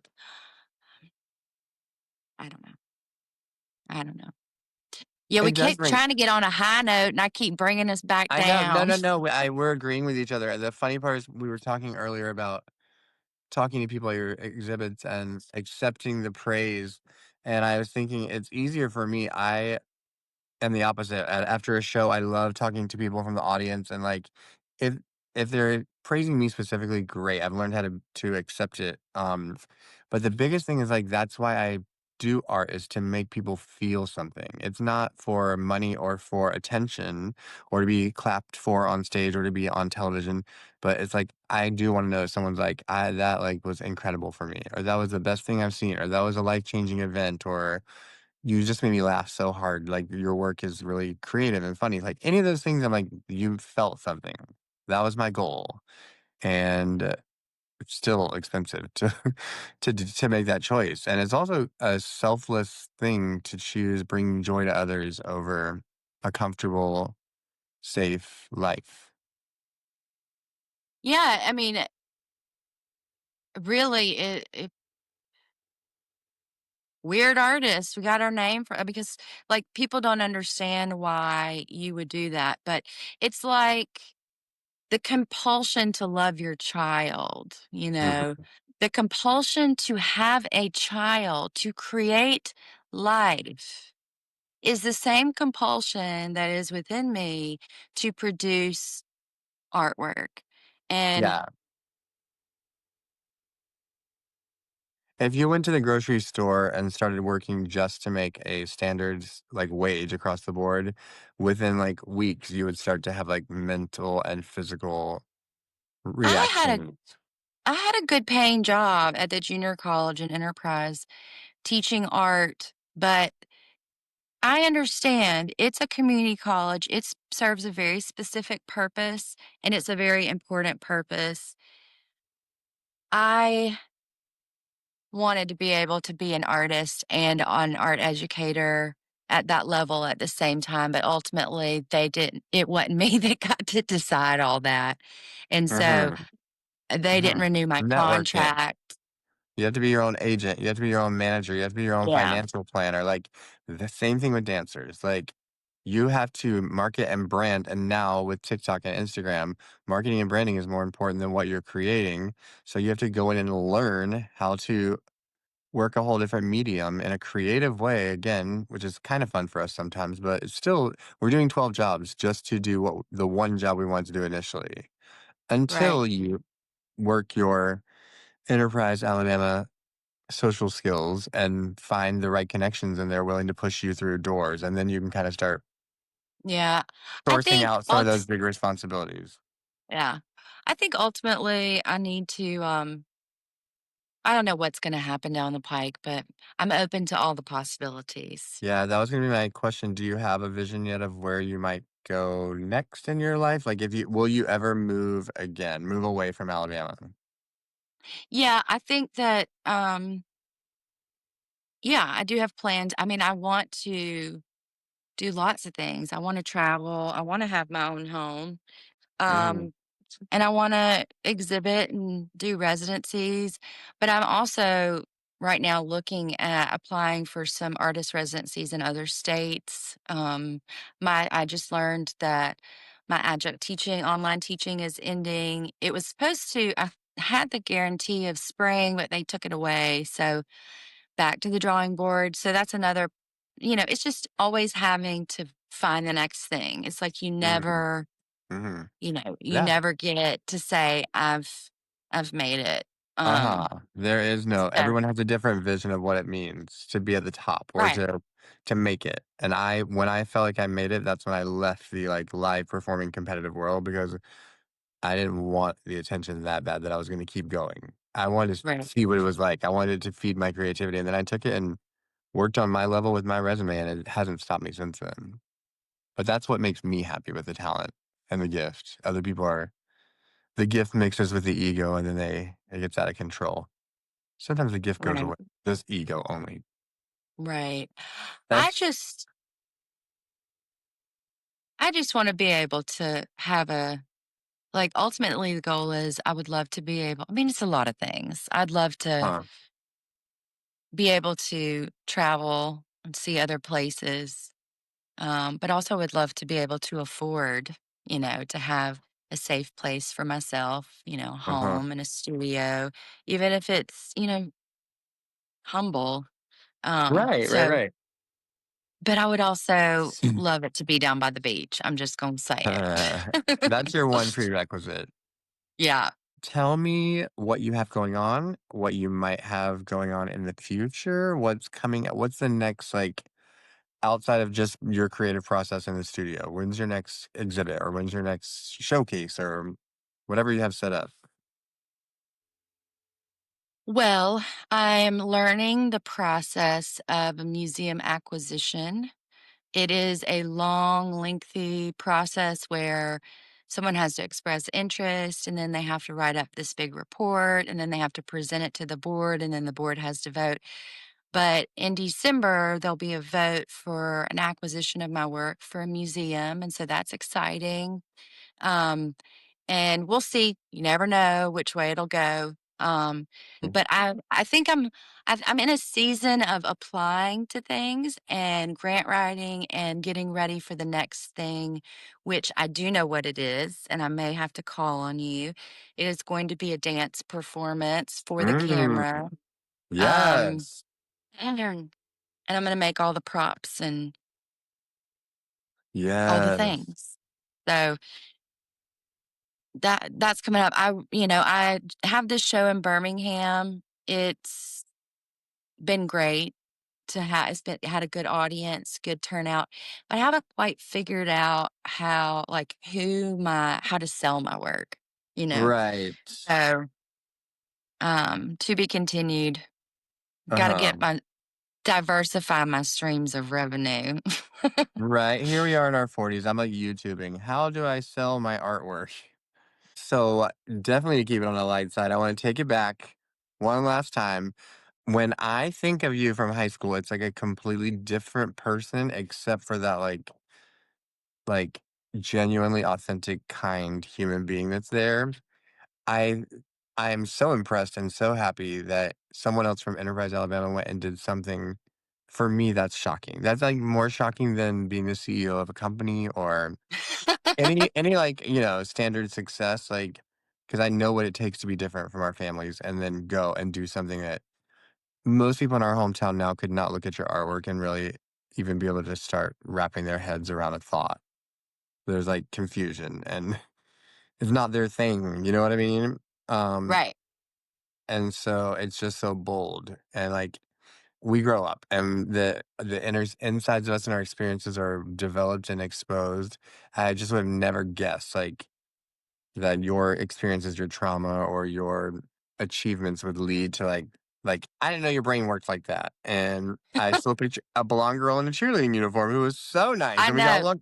I don't know. I don't know. Yeah, we it does keep bring. trying to get on a high note, and I keep bringing us back I know. No, down. no, no. We're agreeing with each other. The funny part is we were talking earlier about talking to people at your exhibits and accepting the praise. And I was thinking it's easier for me. I am the opposite. After a show, I love talking to people from the audience and like if if they're praising me specifically, great. I've learned how to accept it. But the biggest thing is like that's why I do art is to make people feel something. It's not for money or for attention or to be clapped for on stage or to be on television. But it's like I do want to know someone's like, I that like was incredible for me, or that was the best thing I've seen, or that was a life-changing event, or you just made me laugh so hard. Like your work is really creative and funny. Like any of those things, I'm like, you felt something. That was my goal, and it's still expensive to to make that choice. And it's also a selfless thing to choose bringing joy to others over a comfortable, safe life. Yeah, I mean, really, weird artists. We got our name for because, like, people don't understand why you would do that, but it's like the compulsion to love your child, Mhm. the compulsion to have a child, to create life, is the same compulsion that is within me to produce artwork. And Yeah. If you went to the grocery store and started working just to make a standard like wage across the board, within like weeks, you would start to have like mental and physical I had a reactions. I had a good paying job at the junior college in Enterprise teaching art, but I understand it's a community college. It serves a very specific purpose, and it's a very important purpose. I wanted to be able to be an artist and an art educator at that level at the same time, but ultimately they didn't it wasn't me that got to decide all that. And so Mhm, they didn't mhm. renew my Networking. contract. You have to be your own agent. You have to be your own manager. You have to be your own Yeah, financial planner. Like the same thing with dancers. Like you have to market and brand. And now with TikTok and Instagram, marketing and branding is more important than what you're creating. So you have to go in and learn how to work a whole different medium in a creative way again, which is kind of fun for us sometimes, but it's still, we're doing 12 jobs just to do what the one job we wanted to do initially right. until you work your enterprise Alabama social skills and find the right connections and they're willing to push you through doors. And then you can kind of start Yeah. I sourcing think out some of those big responsibilities. yeah. I think ultimately I need to I don't know what's gonna happen down the pike, but I'm open to all the possibilities. Yeah, that was gonna be my question. Do you have a vision yet of where you might go next in your life? Like if you will you ever move again, move away from Alabama? Yeah, I think that yeah, I do have plans. I mean, I want to do lots of things. I want to travel. I want to have my own home. Mhm. Um, and I want to exhibit and do residencies. But I'm also right now looking at applying for some artist residencies in other states. I just learned that my adjunct teaching, online teaching, is ending. It was supposed to. I had the guarantee of spring, but they took it away. So back to the drawing board. So that's another. It's just always having to find the next thing. It's like Mhm. Mhm. you Yeah. never get to say, I've made it." Uh-huh. Um, There is no so everyone has a different vision of what it means to be at the top or right, to make it. And when I felt like I made it, that's when I left the like live performing competitive world because I didn't want the attention that bad that I was going to keep going. I wanted to right, see what it was like. I wanted to feed my creativity and then I took it and worked on my level with my resume and it hasn't stopped me since then. But that's what makes me happy with the talent and the gift. Other people are the gift mixes with the ego and then it gets out of control. Sometimes the gift goes right, away. Just ego only. right. I That's just I just wanna be able to have ultimately, the goal is I would love to be able I mean, it's a lot of things. I'd love to huh. be able to travel and see other places, but also would love to be able to afford, to have a safe place for myself, Uh-huh. home and a studio, even if it's, humble. Right, right, So right. but I would also love it to be down by the beach. I'm just gonna say it. That's your one prerequisite. Yeah. Tell me what you have going on, what you might have going on in the future, what's coming what's the next like outside of just your creative process in the studio? When's your next exhibit or when's your next showcase or whatever you have set up? Well, I'm learning the process of a museum acquisition. It is a long, lengthy process where someone has to express interest and then they have to write up this big report and then they have to present it to the board and then the board has to vote. But in December, there'll be a vote for an acquisition of my work for a museum. And so that's exciting. Um, and we'll see. You never know which way it'll go. But I think I'm in a season of applying to things and grant writing and getting ready for the next thing, which I do know what it is, and I may have to call on you. It is going to be a dance performance for the Mm, camera. Um, yes. and I'm going to make all the props and all the Yes. things. So that's coming up. I have this show in Birmingham. It's been great to have. It's been had a good audience, good turnout. But I haven't quite figured out how to sell my work. You know, Right. so to be continued. Got to Uh-huh. diversify my streams of revenue. Right. Here we are in our 40s. I'm like YouTubing. How do I sell my artwork? So definitely to keep it on the light side, I want to take it back one last time. When I think of you from high school, it's like a completely different person except for that, like, genuinely authentic, kind human being that's there. I I am so impressed and so happy that someone else from Enterprise, Alabama went and did something for me that's shocking. That's, like, more shocking than being the CEO of a company or any, like, standard success, like, because I know what it takes to be different from our families and then go and do something that most people in our hometown now could not look at your artwork and really even be able to start wrapping their heads around a thought. There's, like, confusion, and it's not their thing, you know what I mean? Um, Right. and so it's just so bold, and, like, we grow up, and the insides of us and our experiences are developed and exposed. I just would have never guessed, like, that your experiences, your trauma, or your achievements would lead to, like, I didn't know your brain worked like that, and I still picture a blonde girl in a cheerleading uniform who was so nice, I and we got know. along.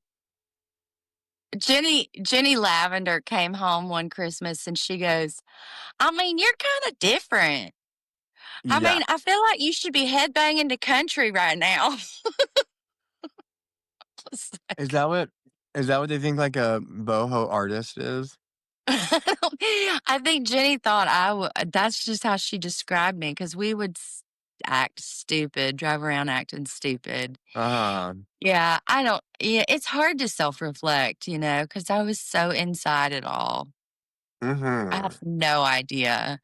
Jenny Lavender came home one Christmas and she goes, I mean, you're kind of different. I Yeah. mean, I feel like you should be headbanging to country right now. It's Is like, that what is that what they think, like, a boho artist is? I think Jenny thought that's just how she described me because we would act stupid, drive around acting stupid. Uh-huh. Yeah, yeah, it's hard to self reflect, because I was so inside it all. I Mhm. have no idea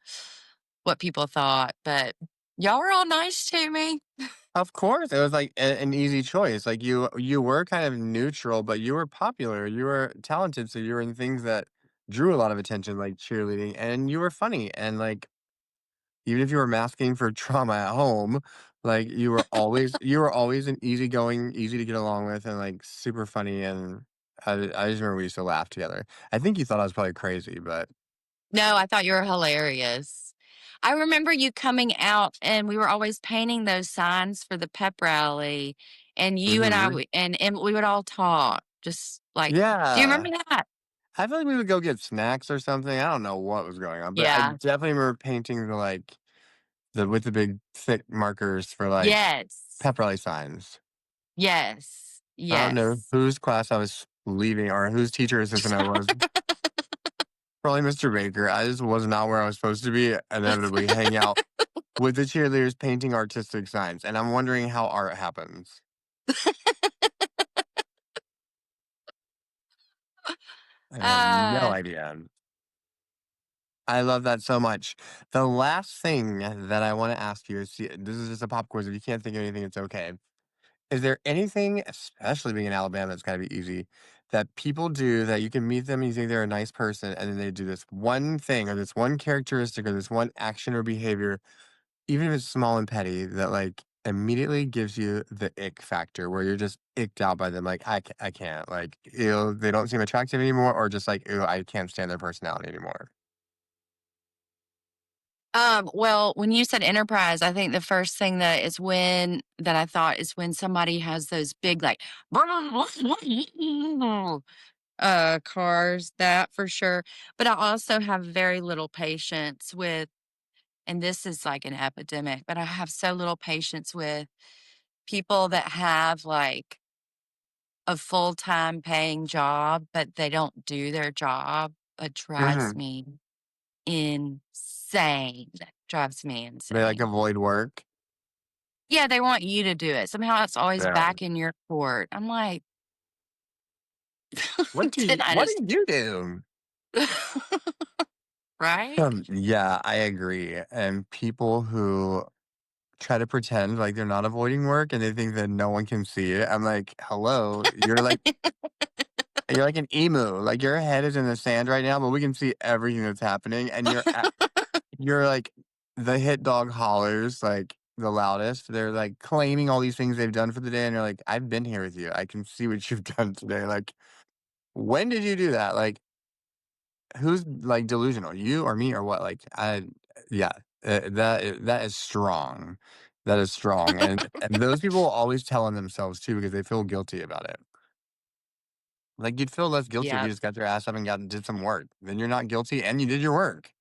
what people thought, but y'all were all nice to me. Of course, it was, like, an easy choice, like, you were kind of neutral, but you were popular, you were talented, so you were in things that drew a lot of attention, like cheerleading, and you were funny, and, like, even if you were masking for trauma at home, like, you were always an easygoing, easy to get along with, and, like, super funny, and I just remember we used to laugh together. I think you thought I was probably crazy, but No, I thought you were hilarious. I remember you coming out and we were always painting those signs for the pep rally and you and mhm. and we would all talk just like, do you remember Yeah. that? I feel like we would go get snacks or something, I don't know what was going on, but I Yeah. definitely remember painting with the big thick markers for, like, Yes. pep rally signs. Yes. I don't know Yes. whose class I was leaving or whose teacher assistant I was. Probably Mr. Baker. I just was not where I was supposed to be, inevitably hang out with the cheerleaders painting artistic signs, and I'm wondering how art happens. I have no uh idea. I love that so much. The last thing that I wanna ask you is see, this is just a pop quiz. If you can't think of anything, it's okay. Is there anything, especially being in Alabama, it's gotta be easy, that people do that you can meet them and you think they're a nice person, and then they do this one thing or this one characteristic or this one action or behavior, even if it's small and petty, that, like, immediately gives you the ick factor where you're just icked out by them, like, I can't, like, ew, they don't seem attractive anymore, or just like, ew, I can't stand their personality anymore. well, when you said enterprise, I think the first thing that I thought is when somebody has those big like cars, that for sure. But I also have very little patience with, and this is like an epidemic, but I have so little patience with people that have like a full time paying job, but they don't do their job. It drives Mhm. me insane. Drives me They, like, insane. avoid work. Yeah, they want you to do it. Somehow it's always Yeah. back in your court. I'm like, What do didn't you I what just do you do? right? Yeah, I agree, and people who try to pretend like they're not avoiding work and they think that no one can see it, I'm like, "Hello, you're like an emu, like, your head is in the sand right now, but we can see everything that's happening, and you're like the hit dog hollers, like, the loudest. They're, like, claiming all these things they've done for the day, and you're like, "I've been here with you. I can see what you've done today." Like, "When did you do that?" Like, who's, like, delusional? You or me or what? Like, yeah, that is strong. That is strong, and those people will always tell on themselves too because they feel guilty about it. Like, you'd feel less guilty if you Yep. just got their ass up and did some work. Then you're not guilty and you did your work.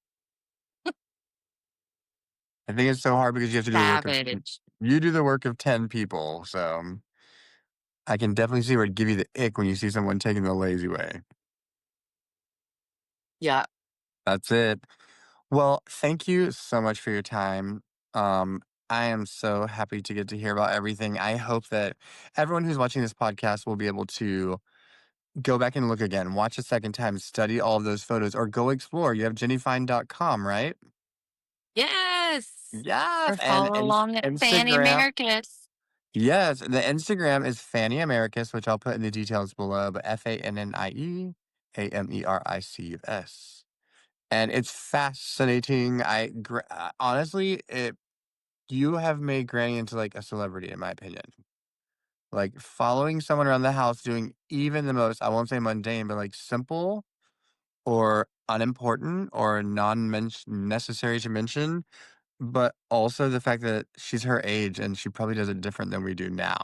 I think it's so hard because you have to do the work of Savage. you do the work of 10 people, so I can definitely see where it'd give you the ick when you see someone taking the lazy way. Yeah. That's it. Well, thank you so much for your time. Um, I am so happy to get to hear about everything. I hope that everyone who's watching this podcast will be able to go back and look again, watch a second time, study all of those photos, or go explore. You have jennyfine.com, right? Yes. Yes, Or and follow along at Fanny Instagram. Americas. Yes, the Instagram is Fanny Americus, which I'll put in the details below, but FANNIE AMERICUS. And it's fascinating. Honestly, you have made Granny into like a celebrity, in my opinion. Like following someone around the house doing even the most, I won't say mundane, but like simple or unimportant or non necessary to mention, but also the fact that she's her age and she probably does it different than we do now.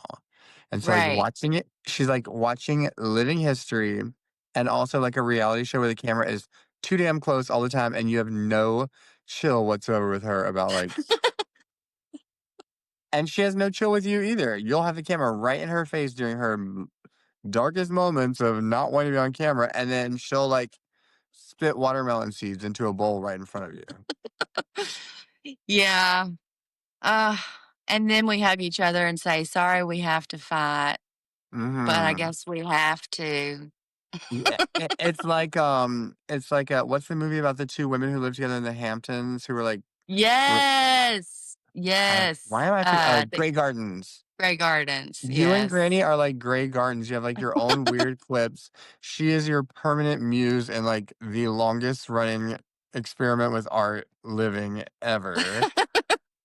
And so, like, Right. watching it, she's like watching living history and also like a reality show where the camera is too damn close all the time and you have no chill whatsoever with her about like, and she has no chill with you either. You'll have the camera right in her face during her darkest moments of not wanting to be on camera, and then she'll like spit watermelon seeds into a bowl right in front of you. Yeah. Uh, and then we hug each other and say, sorry, we have to fight, but I Hmm. guess we have to. Yeah, it's like what's the movie about the two women who lived together in the Hamptons who were like, r- Yes. why Yes. am I The Grey Gardens? Grey Gardens. You and Yes. Granny are like Grey Gardens. You have like your own weird clips. She is your permanent muse and like the longest running experiment with art living ever.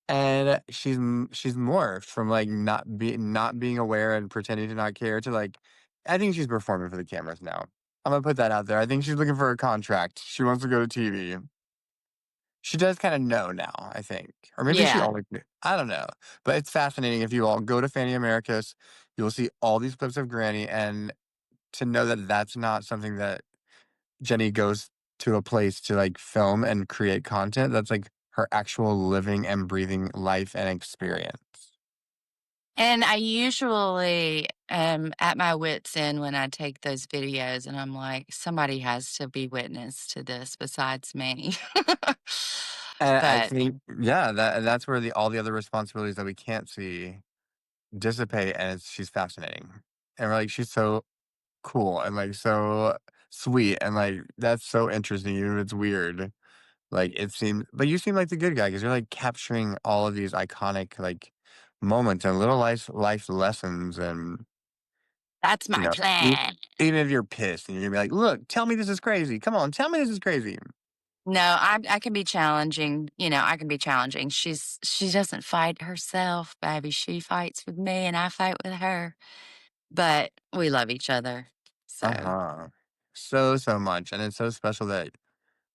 And she's morphed from like not being aware and pretending to not care to like I think she's performing for the cameras now. I'm gonna put that out there. I think she's looking for a contract. She wants to go to TV. She does kind of know now, I think. Or maybe she Yeah. always knew. I don't know. But it's fascinating. If you all go to Fanny Americas, you'll see all these clips of Granny. And to know that that's not something that Jenny goes to a place to like film and create content, that's like her actual living and breathing life and experience. And I usually am at my wit's end when I take those videos, and I'm like, somebody has to be witness to this besides me. And I But think, yeah, that's where all the other responsibilities that we can't see dissipate. And she's fascinating. And we're like, she's so cool and like so sweet and like that's so interesting even if it's weird. Like it seems but you seem like the good guy because you're like capturing all of these iconic like moments and little life lessons and that's you my know e- plan. even if you're pissed and you're gonna be like, look, tell me this is crazy, come on, tell me this is crazy. No, I can be challenging. I can be challenging. She doesn't fight herself, baby. She fights with me, and I fight with her. But we love each other. So Uh-huh. So much, and it's so special that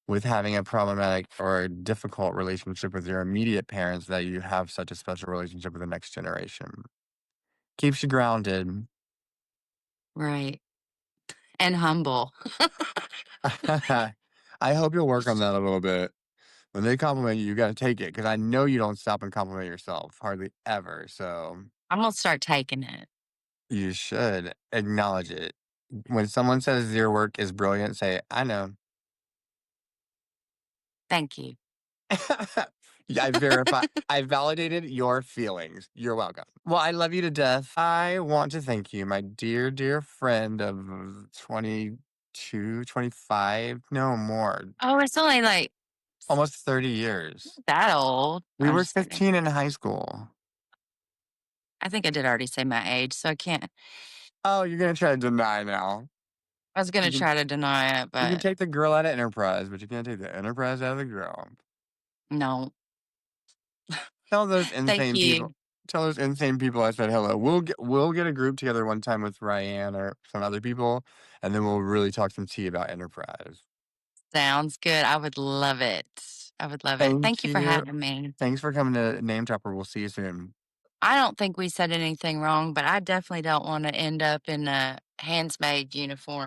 with having a problematic or difficult relationship with your immediate parents that you have such a special relationship with the next generation. Keeps you grounded. right and humble. I hope you'll work on that a little bit. When they compliment you, you gotta take it because I know you don't stop and compliment yourself hardly ever. So I'm gonna start taking it. you should acknowledge it. When someone says your work is brilliant, say, I know. Thank you. Yeah, I validated your feelings. You're welcome. Well, I love you to death. I want to thank you, my dear, dear friend of 22, 25, no more, Oh, it's only like almost 30 years. that old. We I'm were just kidding. 15 in high school. I think I did already say my age, so I can't. Oh, you're gonna try to deny now. I was gonna You can try to deny it, you can but take the girl out of Enterprise, but you can't take the Enterprise out of the girl. no. Tell those Thank insane people. you. Tell those insane people I said hello. We'll get a group together one time with Ryan or some other people, and then we'll really talk some tea about Enterprise. Sounds good. I would love it. I would love it. Thank Thank you for you. having me. Thanks for coming to Namedropper. We'll see you soon. I don't think we said anything wrong, but I definitely don't want to end up in a handsmaid uniform.